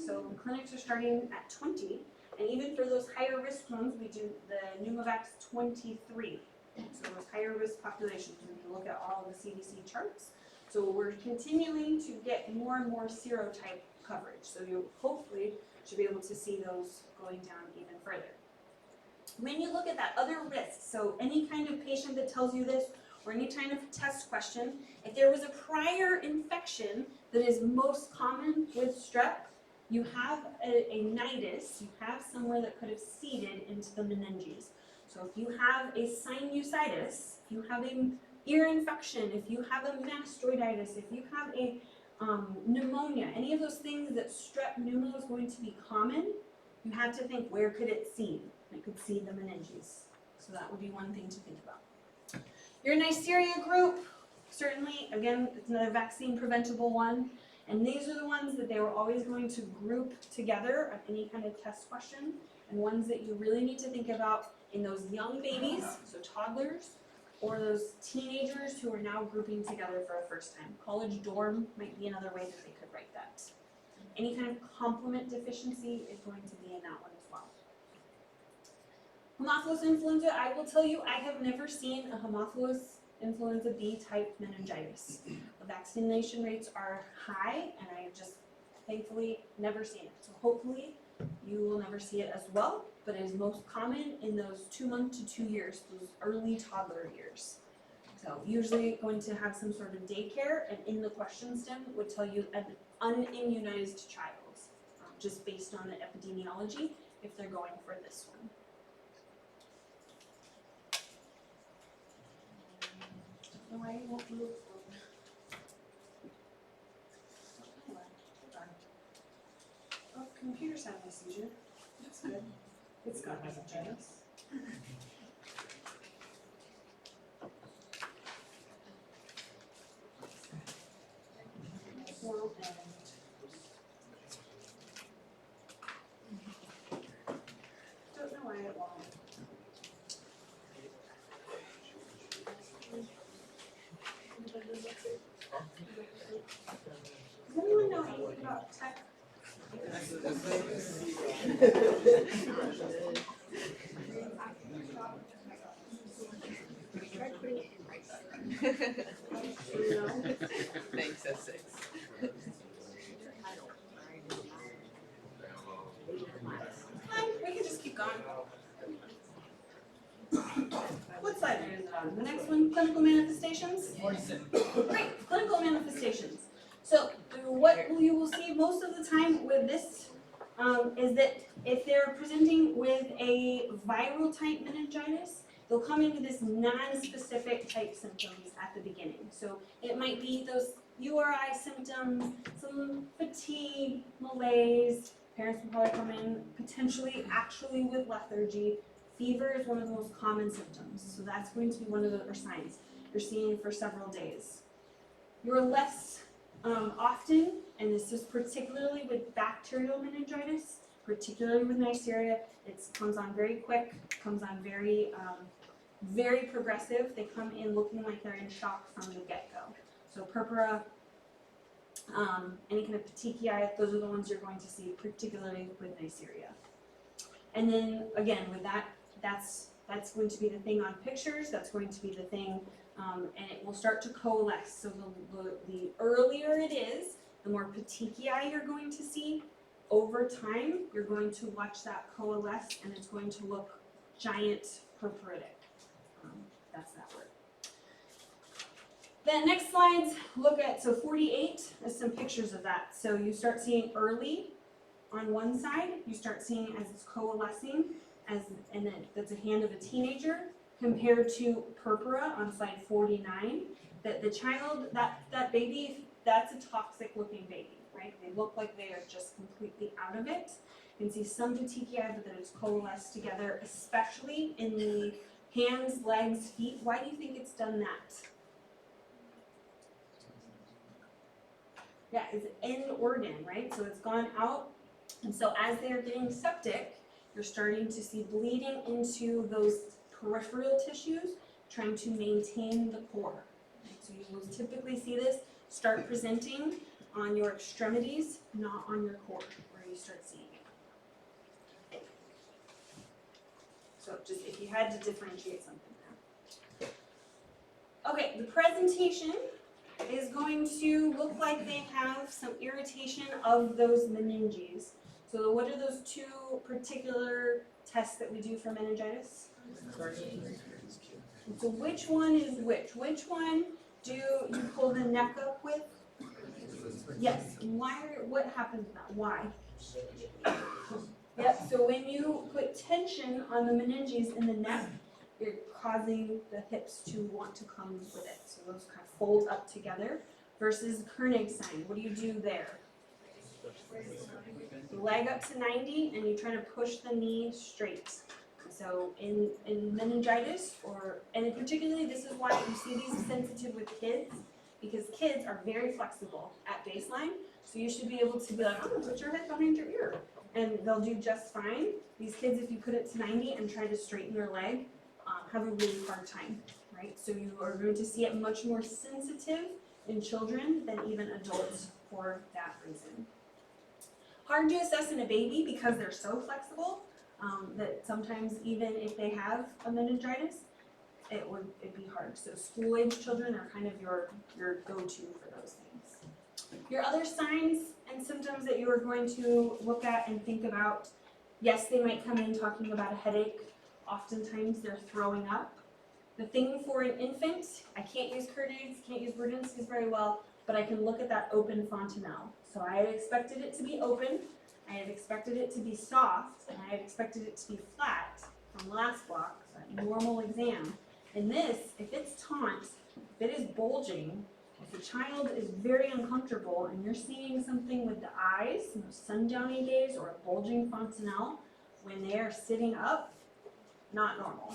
So clinics are starting at 20, and even for those higher risk ones, we do the Pneumovax 23. So those higher risk populations, we can look at all of the CDC charts. So we're continuing to get more and more serotype coverage. So you hopefully should be able to see those going down even further. When you look at that other risk, so any kind of patient that tells you this, or any kind of test question, if there was a prior infection that is most common with strep, you have a nidus, you have somewhere that could have seeded into the meninges. So if you have a sinusitis, if you have an ear infection, if you have a mastoiditis, if you have a pneumonia, any of those things that strep pneumo is going to be common, you have to think, where could it seed? It could seed the meninges. So that would be one thing to think about. Your Neisseria group, certainly, again, it's another vaccine preventable one. And these are the ones that they were always going to group together on any kind of test question, and ones that you really need to think about in those young babies, so toddlers, or those teenagers who are now grouping together for the first time. College dorm might be another way that they could write that. Any kind of complement deficiency is going to be in that one as well. Haemophilus influenza, I will tell you, I have never seen a Haemophilus influenza B type meningitis. The vaccination rates are high, and I have just thankfully never seen it. So hopefully you will never see it as well, but it is most common in those 2 months to 2 years, those early toddler years. So usually going to have some sort of daycare, and in the question stem would tell you an unimmunized child, just based on the epidemiology, if they're going for this one. No, I won't move. Hold on. Oh, computer's having a seizure. That's good. It's got meningitis. Well, don't know why it won't. Does anyone know anything about tech? No? Thanks, S6. We can just keep going. What slide is it on? The next one, clinical manifestations? 47. Great, clinical manifestations. So what you will see most of the time with this is that if they're presenting with a viral type meningitis, they'll come in with this non-specific type symptoms at the beginning. So it might be those URI symptoms, some fatigue, malaise. Parents will probably come in potentially actually with lethargy. Fever is one of the most common symptoms, so that's going to be one of the signs you're seeing for several days. You're less often, and this is particularly with bacterial meningitis, particularly with Neisseria, it comes on very quick, comes on very, very progressive. They come in looking like they're in shock from the get-go. So purpura, any kind of petechiae, those are the ones you're going to see, particularly with Neisseria. And then again, with that, that's going to be the thing on pictures. That's going to be the thing, and it will start to coalesce. So the earlier it is, the more petechiae you're going to see. Over time, you're going to watch that coalesce, and it's going to look giant purpuritic. That's that word. The next slides look at, so 48 is some pictures of that. So you start seeing early on one side, you start seeing as it's coalescing, and then that's a hand of a teenager, compared to purpura on slide 49, that the child, that baby, that's a toxic looking baby, right? They look like they are just completely out of it. You can see some petechiae, but that it's coalesced together, especially in the hands, legs, feet. Why do you think it's done that? Yeah, it's end organ, right? So it's gone out, and so as they're getting septic, you're starting to see bleeding into those peripheral tissues, trying to maintain the core. Right? So you will typically see this start presenting on your extremities, not on your core, where you start seeing it. So just if you had to differentiate something there. Okay, the presentation is going to look like they have some irritation of those meninges. So what are those two particular tests that we do for meningitis? So which one is which? Which one do you pull the neck up with? Yes. What happens now? Why? Yep, so when you put tension on the meninges in the neck, you're causing the hips to want to come with it. So those kind of fold up together versus Koenig sign. What do you do there? You leg up to 90 and you try to push the knee straight. So in meningitis, and particularly this is why you see these sensitive with kids, because kids are very flexible at baseline. So you should be able to be like, I'm gonna put your head behind your ear. And they'll do just fine. These kids, if you put it to 90 and try to straighten their leg, have a really hard time, right? So you are going to see it much more sensitive in children than even adults for that reason. Hard to assess in a baby because they're so flexible that sometimes even if they have a meningitis, it'd be hard. So school-age children are kind of your go-to for those things. Your other signs and symptoms that you are going to look at and think about, yes, they might come in talking about a headache. Oftentimes they're throwing up. The thing for an infant, I can't use Curdes, can't use Berdenskis very well, but I can look at that open fontanelle. So I had expected it to be open, I had expected it to be soft, and I had expected it to be flat from last block, so a normal exam. And this, if it's taunt, if it is bulging, if a child is very uncomfortable and you're seeing something with the eyes, those sundowny days, or a bulging fontanelle, when they are sitting up, not normal.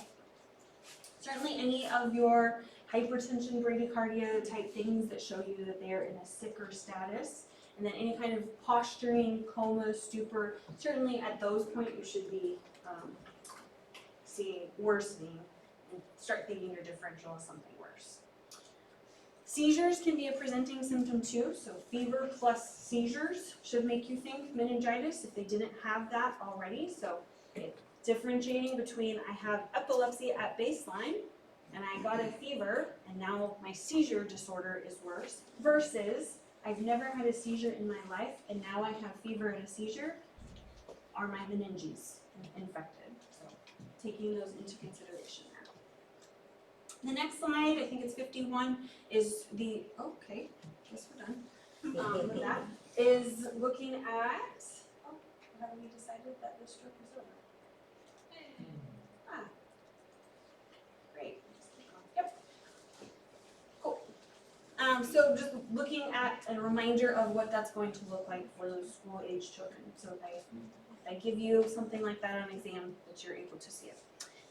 Certainly any of your hypertension, bradycardia type things that show you that they are in a sicker status, and then any kind of posturing, coma, stupor, certainly at those points you should be seeing worsening and start thinking your differential is something worse. Seizures can be a presenting symptom too, so fever plus seizures should make you think meningitis if they didn't have that already. So differentiating between I have epilepsy at baseline and I got a fever and now my seizure disorder is worse versus I've never had a seizure in my life and now I have fever and a seizure. Are my meninges infected? So taking those into consideration there. The next slide, I think it's 51, is the, okay, guess we're done with that, is looking at, have we decided that the stroke is over? Ah, great. Just keep going. Yep. Cool. So just looking at a reminder of what that's going to look like for those school-age children. So if I give you something like that on exam, that you're able to see it.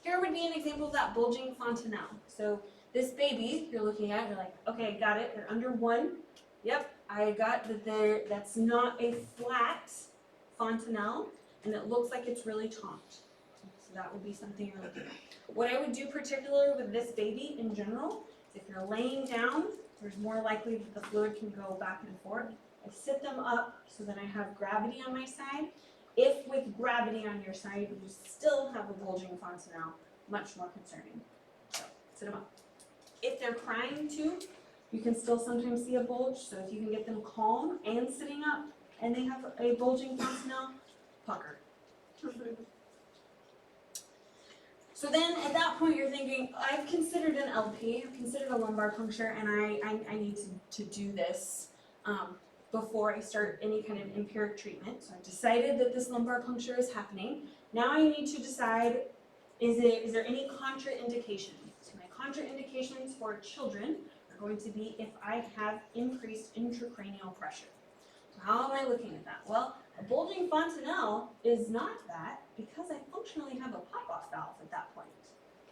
Here would be an example of that bulging fontanelle. So this baby you're looking at, you're like, okay, got it. They're under 1. Yep, I got that. That's not a flat fontanelle, and it looks like it's really taunt. So that would be something you're looking at. What I would do particularly with this baby in general, is if you're laying down, there's more likely that the fluid can go back and forth. I sit them up so that I have gravity on my side. If with gravity on your side, you still have a bulging fontanelle, much more concerning. So sit them up. If they're crying too, you can still sometimes see a bulge. So if you can get them calm and sitting up, and they have a bulging fontanelle, pucker. So then at that point you're thinking, I've considered an LP, I've considered a lumbar puncture, and I need to do this before I start any kind of empiric treatment. So I've decided that this lumbar puncture is happening. Now I need to decide, is there any contraindication? So my contraindications for children are going to be if I have increased intracranial pressure. So how am I looking at that? Well, a bulging fontanelle is not that because I functionally have a pop-off valve at that point.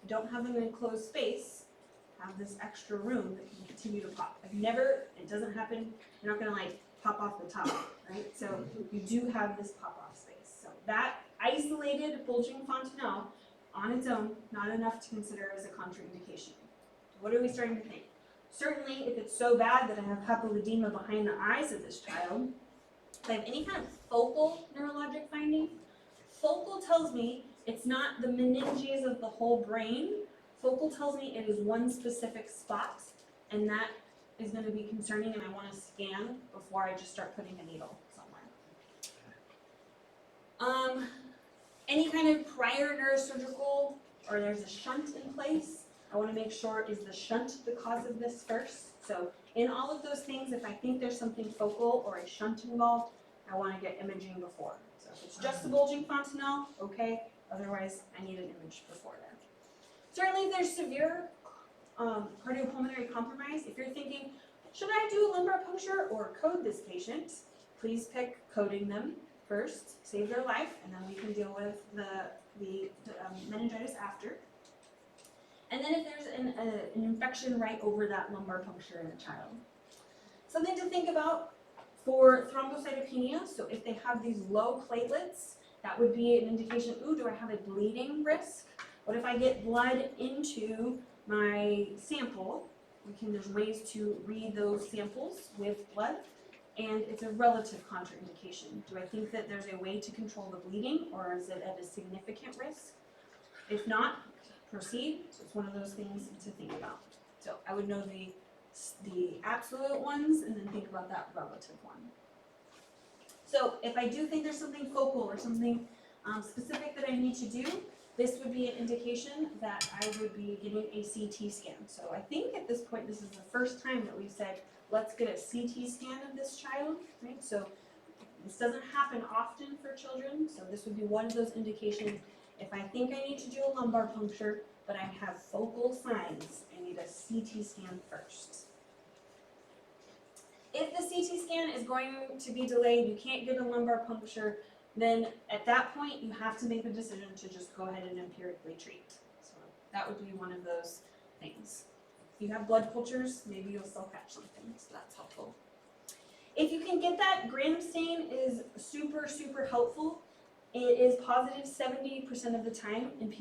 I don't have an enclosed space, have this extra room that can continue to pop. It doesn't happen, you're not gonna like pop off the top, right? So you do have this pop-off space. So that isolated bulging fontanelle on its own, not enough to consider as a contraindication. What are we starting to think? Certainly, if it's so bad that I have papilledema behind the eyes of this child, if I have any kind of focal neurologic finding, focal tells me it's not the meninges of the whole brain. Focal tells me it is one specific spot, and that is going to be concerning, and I want to scan before I just start putting a needle somewhere. Any kind of prior neurosurgical, or there's a shunt in place, I want to make sure, is the shunt the cause of this first? So in all of those things, if I think there's something focal or a shunt involved, I want to get imaging before. So if it's just a bulging fontanelle, okay, otherwise I need an image before that. Certainly if there's severe cardiopulmonary compromise, if you're thinking, should I do a lumbar puncture or code this patient, please pick coding them first, save their life, and then we can deal with the meningitis after. And then if there's an infection right over that lumbar puncture in a child. Something to think about, For thrombocytopenia, so if they have these low platelets, that would be an indication, ooh, do I have a bleeding risk? What if I get blood into my sample? There's ways to read those samples with blood, and it's a relative contraindication. Do I think that there's a way to control the bleeding, or is it at a significant risk? If not, proceed. So it's one of those things to think about. So I would know the absolute ones and then think about that relative one. So if I do think there's something focal or something specific that I need to do, this would be an indication that I would be getting a CT scan. So I think at this point, this is the first time that we've said, let's get a CT scan of this child, right? So this doesn't happen often for children, so this would be one of those indications. If I think I need to do a lumbar puncture, but I have focal signs, I need a CT scan first. If the CT scan is going to be delayed, you can't get a lumbar puncture, then at that point you have to make the decision to just go ahead and empirically treat. So that would be one of those things. If you have blood cultures, maybe you'll still catch something, so that's helpful. If you can get that, gram stain is super, super helpful. It is positive 70% of the time in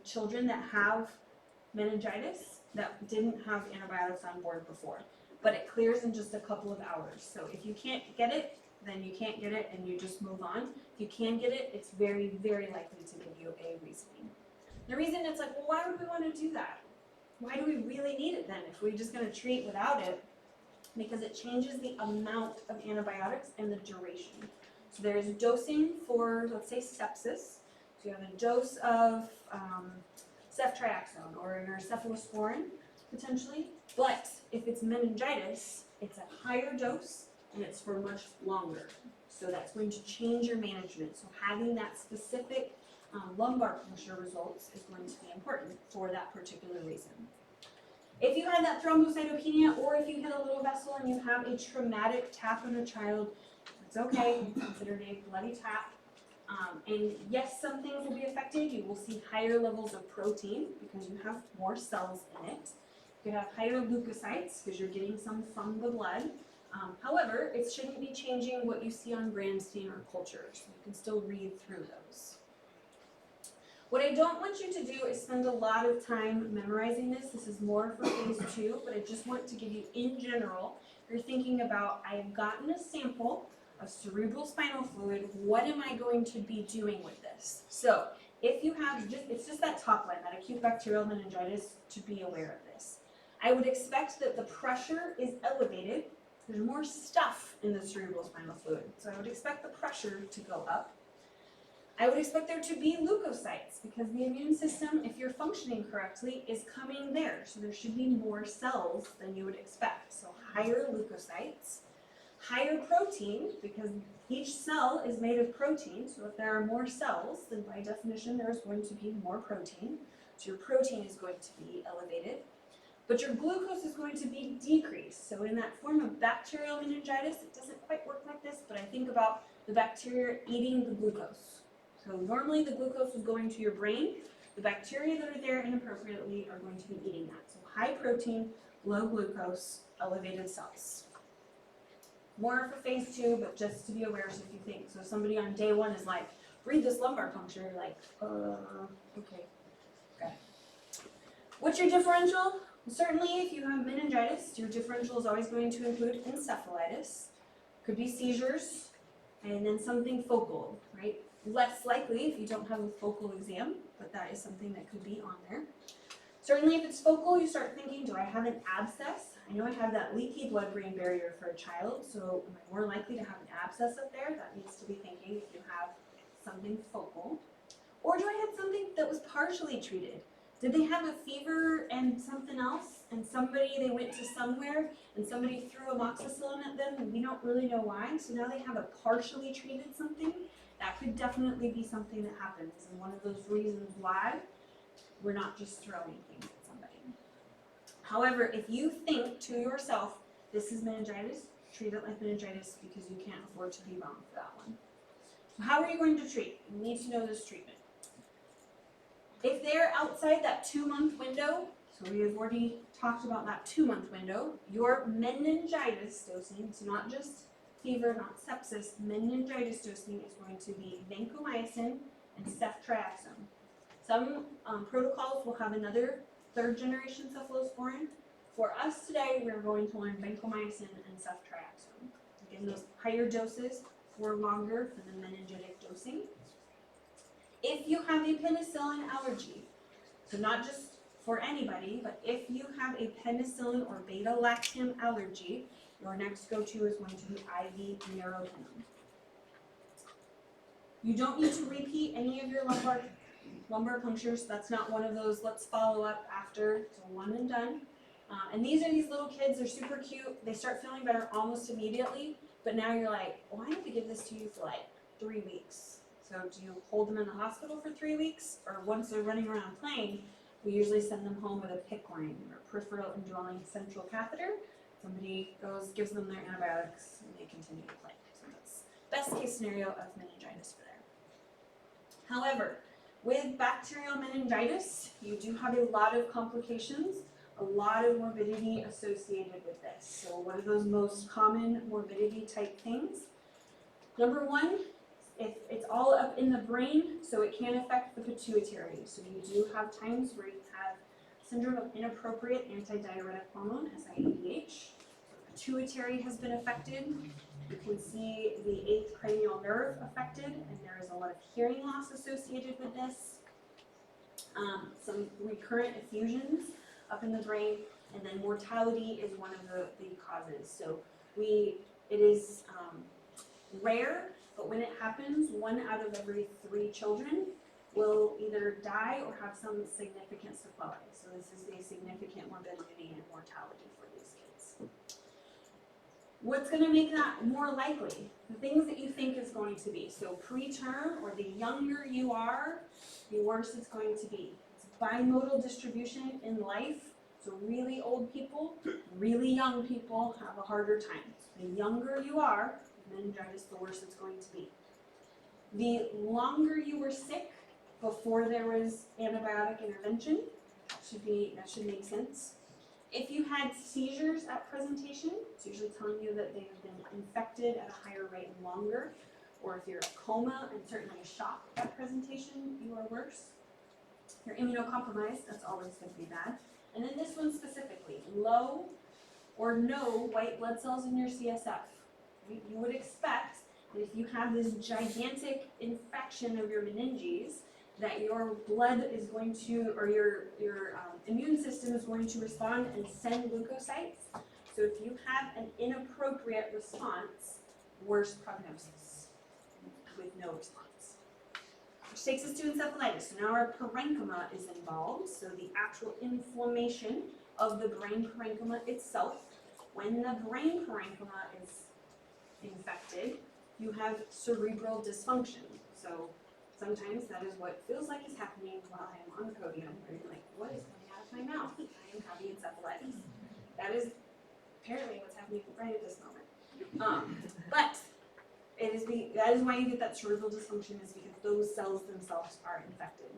children that have meningitis that didn't have antibiotics on board before. But it clears in just a couple of hours. So if you can't get it, then you can't get it and you just move on. If you can get it, it's very, very likely to give you a reasoning. The reason it's like, well, why would we want to do that? Why do we really need it then if we're just going to treat without it? Because it changes the amount of antibiotics and the duration. So there's dosing for, let's say, sepsis. So you have a dose of ceftriaxone or cephalosporin, potentially. But if it's meningitis, it's a higher dose and it's for much longer. So that's going to change your management. So having that specific lumbar puncture results is going to be important for that particular reason. If you had that thrombocytopenia, or if you hit a little vessel and you have a traumatic tap on a child, it's okay, it's considered a bloody tap. And yes, some things will be affected. You will see higher levels of protein because you have more cells in it. You have higher leukocytes because you're getting some from the blood. However, it shouldn't be changing what you see on gram stain or cultures. You can still read through those. What I don't want you to do is spend a lot of time memorizing this. This is more for phase 2, but I just want to give you, in general, you're thinking about, I've gotten a sample of cerebral spinal fluid, what am I going to be doing with this? So, if you have, it's just that top line, that acute bacterial meningitis, to be aware of this. I would expect that the pressure is elevated. There's more stuff in the cerebral spinal fluid, so I would expect the pressure to go up. I would expect there to be leukocytes because the immune system, if you're functioning correctly, is coming there. So there should be more cells than you would expect. So higher leukocytes, higher protein because each cell is made of protein. So if there are more cells, then by definition there's going to be more protein. So your protein is going to be elevated. But your glucose is going to be decreased. So in that form of bacterial meningitis, it doesn't quite work like this, but I think about the bacteria eating the glucose. So normally the glucose is going to your brain. The bacteria that are there inappropriately are going to be eating that. So high protein, low glucose, elevated cells. More for phase 2, but just to be aware, so if you think, so somebody on day 1 is like, read this lumbar puncture, you're like, okay. Got it. What's your differential? Well, certainly if you have meningitis, your differential is always going to include encephalitis. Could be seizures, and then something focal, right? Less likely if you don't have a focal exam, but that is something that could be on there. Certainly if it's focal, you start thinking, do I have an abscess? I know I have that leaky blood-brain barrier for a child, so am I more likely to have an abscess up there? That needs to be thinking if you have something focal. Or do I have something that was partially treated? Did they have a fever and something else, and they went to somewhere, and somebody threw amoxicillin at them, and we don't really know why, so now they have a partially treated something? That could definitely be something that happens, and one of those reasons why we're not just throwing things at somebody. However, if you think to yourself, this is meningitis, treat it like meningitis because you can't afford to be wrong for that one. So how are you going to treat? You need to know this treatment. If they're outside that 2-month window, so we have already talked about that 2-month window, your meningitis dosing, so not just fever, not sepsis, meningitis dosing is going to be vancomycin and ceftriaxone. Some protocols will have another third generation cephalosporin. For us today, we're going to learn vancomycin and ceftriaxone. Again, those higher doses for longer for the meningitic dosing. If you have a penicillin allergy, so not just for anybody, but if you have a penicillin or beta-lactam allergy, your next go-to is going to be IV meropenem. You don't need to repeat any of your lumbar punctures. That's not one of those let's follow up after, it's a one and done. And these are these little kids, they're super cute. They start feeling better almost immediately, but now you're like, well, I have to give this to you for like 3 weeks. So do you hold them in the hospital for 3 weeks? Or once they're running around playing, we usually send them home with a PICC ring or peripheral indwelling central catheter. Somebody goes, gives them their antibiotics, and they continue to play. So that's best case scenario of meningitis for there. However, with bacterial meningitis, you do have a lot of complications, a lot of morbidity associated with this. So what are those most common morbidity type things? Number one, if it's all up in the brain, so it can affect the pituitary. So you do have times where you have syndrome of inappropriate antidiuretic hormone, SIADH. The pituitary has been affected. You can see the 8th cranial nerve affected, and there is a lot of hearing loss associated with this. Some recurrent effusions up in the brain, and then mortality is one of the causes. So it is rare, but when it happens, 1 out of every 3 children will either die or have some significant sequelae. So this is a significant morbidity and mortality for these kids. What's going to make that more likely? The things that you think is going to be. So preterm, or the younger you are, the worse it's going to be. It's bimodal distribution in life. So really old people, really young people have a harder time. So the younger you are, meningitis, the worse it's going to be. The longer you were sick before there was antibiotic intervention, that should make sense. If you had seizures at presentation, it's usually telling you that they have been infected at a higher rate and longer. Or if you're a coma and certainly a shock at presentation, you are worse. If you're immunocompromised, that's always going to be bad. And then this one specifically, low or no white blood cells in your CSF. You would expect that if you have this gigantic infection of your meninges, that your blood is going to, or your immune system is going to respond and send leukocytes. So if you have an inappropriate response, worse prognosis with no response. Which takes us to encephalitis. So now our parenchyma is involved, so the actual inflammation of the brain parenchyma itself. When the brain parenchyma is infected, you have cerebral dysfunction. So sometimes that is what feels like is happening while I am on the podium, where you're like, what is coming out of my mouth? I am having encephalitis. That is apparently what's happening right at this moment. But that is why you get that cerebral dysfunction, is because those cells themselves are infected.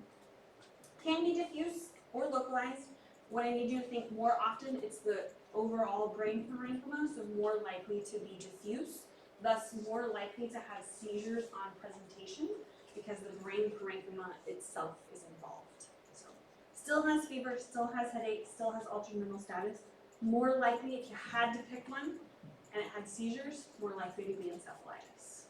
Can be diffuse or localized. What I need you to think more often, it's the overall brain parenchyma, so more likely to be diffuse, thus more likely to have seizures on presentation because the brain parenchyma itself is involved. So still has fever, still has headache, still has altered mental status. More likely, if you had to pick one and it had seizures, more likely to be encephalitis.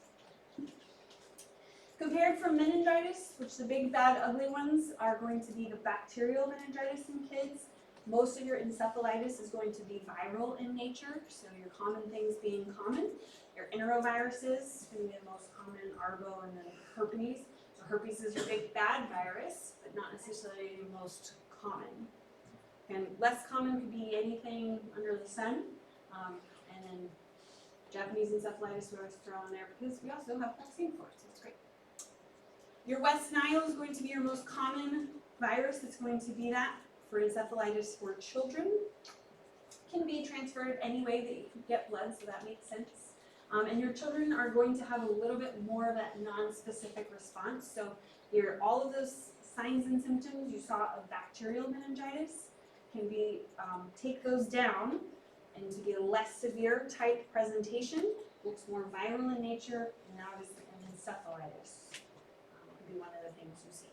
Compared from meningitis, which the big bad ugly ones are going to be the bacterial meningitis in kids, most of your encephalitis is going to be viral in nature, so your common things being common. Your enteroviruses, going to be the most common, arbo, and then herpes. So herpes is your big bad virus, but not necessarily the most common. And less common could be anything under the sun, and then Japanese encephalitis we always throw in there because we also have vaccine for it, so it's great. Your West Nile is going to be your most common virus. It's going to be that for encephalitis for children. Can be transferred any way that you can get blood, so that makes sense. And your children are going to have a little bit more of that non-specific response. So all of those signs and symptoms you saw of bacterial meningitis can be, take those down and to get a less severe type presentation, looks more viral in nature, and now it is an encephalitis. Could be one of the things you see.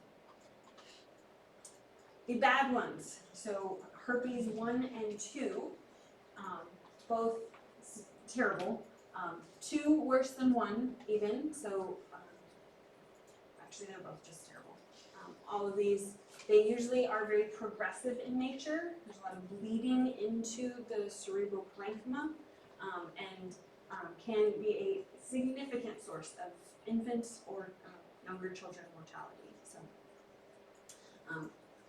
The bad ones, so herpes 1 and 2, both terrible. 2 worse than 1 even, so actually they're both just terrible. All of these, they usually are very progressive in nature. There's a lot of bleeding into the cerebral parenchyma, and can be a significant source of infants or younger children mortality. So,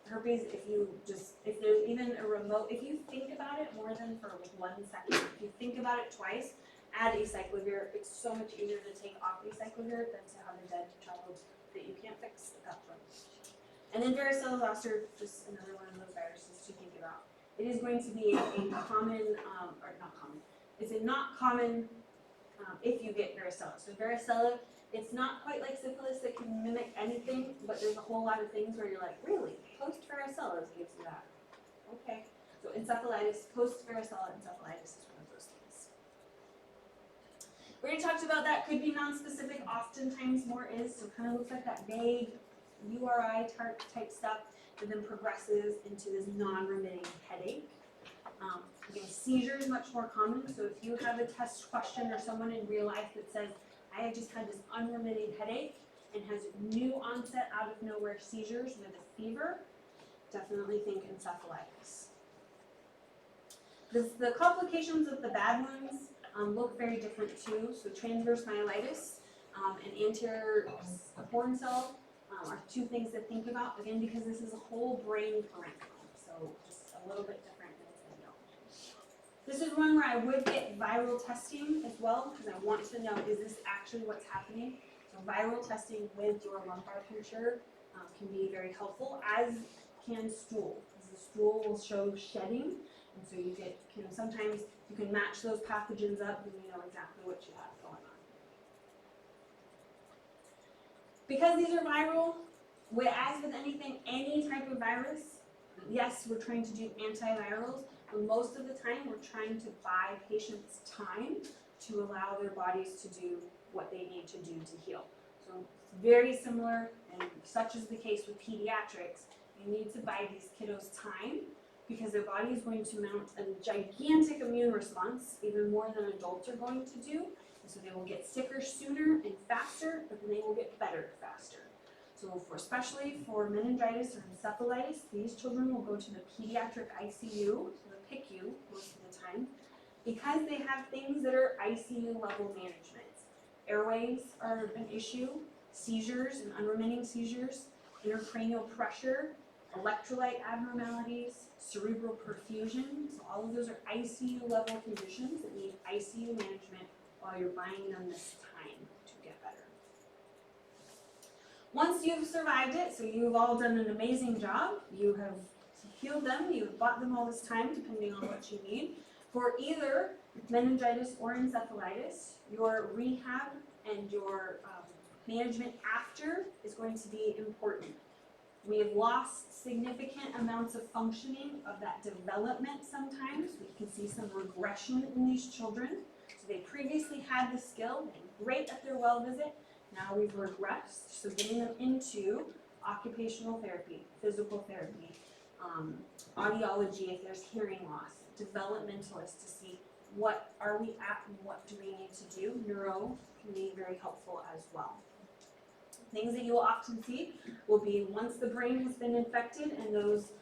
herpes, if there's even a remote, if you think about it more than for 1 second, if you think about it twice, add acyclovir. It's so much easier to take off acyclovir than to have a dead child that you can't fix at that point. And then varicella zoster, just another one of those viruses to think about. It is going to be a common, or not common, it's a not common if you get varicella. So varicella, it's not quite like syphilis that can mimic anything, but there's a whole lot of things where you're like, really? Post-varicella gives you that. Okay. So encephalitis, post-varicella encephalitis is one of those things. We already talked about that, could be nonspecific, oftentimes more is, so it kind of looks like that vague URI type stuff that then progresses into this non-remitting headache. Again, seizure is much more common, so if you have a test question or someone in real life that says, I just had this unremitting headache and has new onset out of nowhere seizures with a fever, definitely think encephalitis. The complications of the bad ones look very different too, so transverse myelitis and anterior horn cell are 2 things to think about, again, because this is a whole brain parenchyma, so just a little bit different than video. This is one where I would get viral testing as well, because I want to know, is this actually what's happening? So viral testing with your lumbar puncture can be very helpful, as can stool, because the stool will show shedding, and so you get, sometimes you can match those pathogens up and you know exactly what you have going on. Because these are viral, as with anything, any type of virus, yes, we're trying to do antivirals, but most of the time we're trying to buy patients time to allow their bodies to do what they need to do to heal. So it's very similar, and such is the case with pediatrics. You need to buy these kiddos time because their body is going to mount a gigantic immune response, even more than adults are going to do. And so they will get sicker sooner and faster, but then they will get better faster. So especially for meningitis or encephalitis, these children will go to the pediatric ICU, so the PICU most of the time, because they have things that are ICU level management. Airways are an issue, seizures and unremitting seizures, intracranial pressure, electrolyte abnormalities, cerebral perfusion. So all of those are ICU level conditions that need ICU management while you're buying them this time to get better. Once you've survived it, so you've all done an amazing job, you have healed them, you've bought them all this time depending on what you need. For either meningitis or encephalitis, your rehab and your management after is going to be important. We have lost significant amounts of functioning of that development sometimes. We can see some regression in these children. So they previously had the skill, they were great at their well visit, now we've regressed. So getting them into occupational therapy, physical therapy, audiology if there's hearing loss, developmentalists to see what are we at and what do we need to do. Neuro can be very helpful as well. Things that you will often see will be once the brain has been infected and those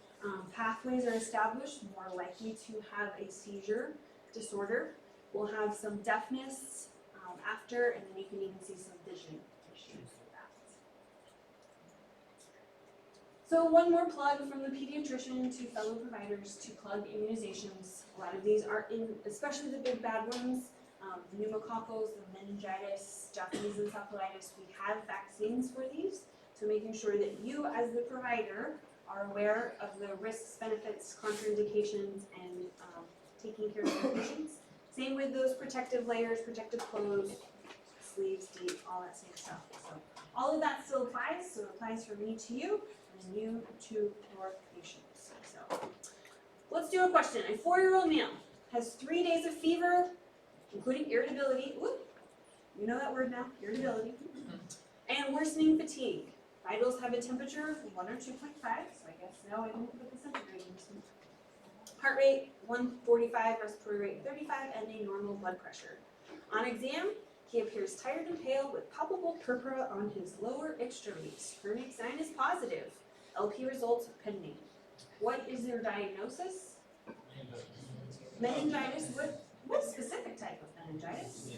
pathways are established, more likely to have a seizure disorder. We'll have some deafness after, and then you can even see some vision issues with that. So one more plug from the pediatrician to fellow providers to plug immunizations. A lot of these are in, especially the big bad ones, the pneumococcals, the meningitis, Japanese encephalitis. We have vaccines for these, so making sure that you as the provider are aware of the risks, benefits, contraindications, and taking care of your patients. Same with those protective layers, protective clothes, sleeves, deep, all that same stuff. So all of that still applies, so it applies from me to you, and you to your patients. So let's do a question. A 4-year-old male has 3 days of fever, including irritability, You know that word now, irritability. And worsening fatigue. Vitals have a temperature of 1 or 2.5, so I guess no, I didn't put the centigrade in this one. Heart rate 145, respiratory rate 35, and a normal blood pressure. On exam, he appears tired and pale with palpable purpura on his lower extremities. Hernic sign is positive. LP results pending. What is their diagnosis? Meningitis. What specific type of meningitis?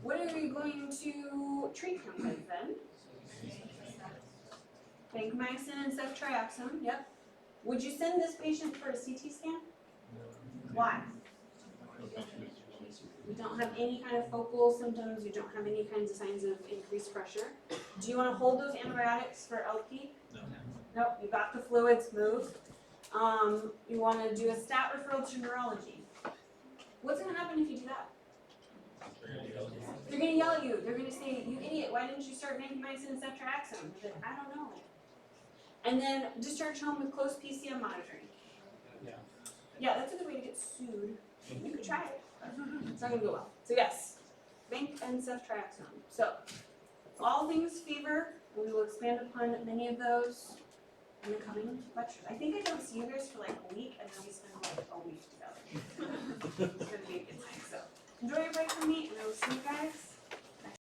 What are you going to treat him with then? Vancomycin and ceftriaxone, yep. Would you send this patient for a CT scan? Why? You don't have any kind of focal symptoms, you don't have any kinds of signs of increased pressure. Do you want to hold those antibiotics for LP? No. Nope, you got the fluids, move. You want to do a stat referral to neurology. What's going to happen if you do that? They're going to yell at you. They're going to say, you idiot, why didn't you start vancomycin and ceftriaxone? You're like, I don't know. And then discharge home with close PCM monitoring. Yeah, that's a good way to get sued. You could try it, but it's not going to go well. So yes, vanc and ceftriaxone. So all things fever, and we will expand upon many of those in the coming lectures. I think I don't see you guys for like a week, and then we spend like a week together. It's going to be a good time. So enjoy your break from me, and I will see you guys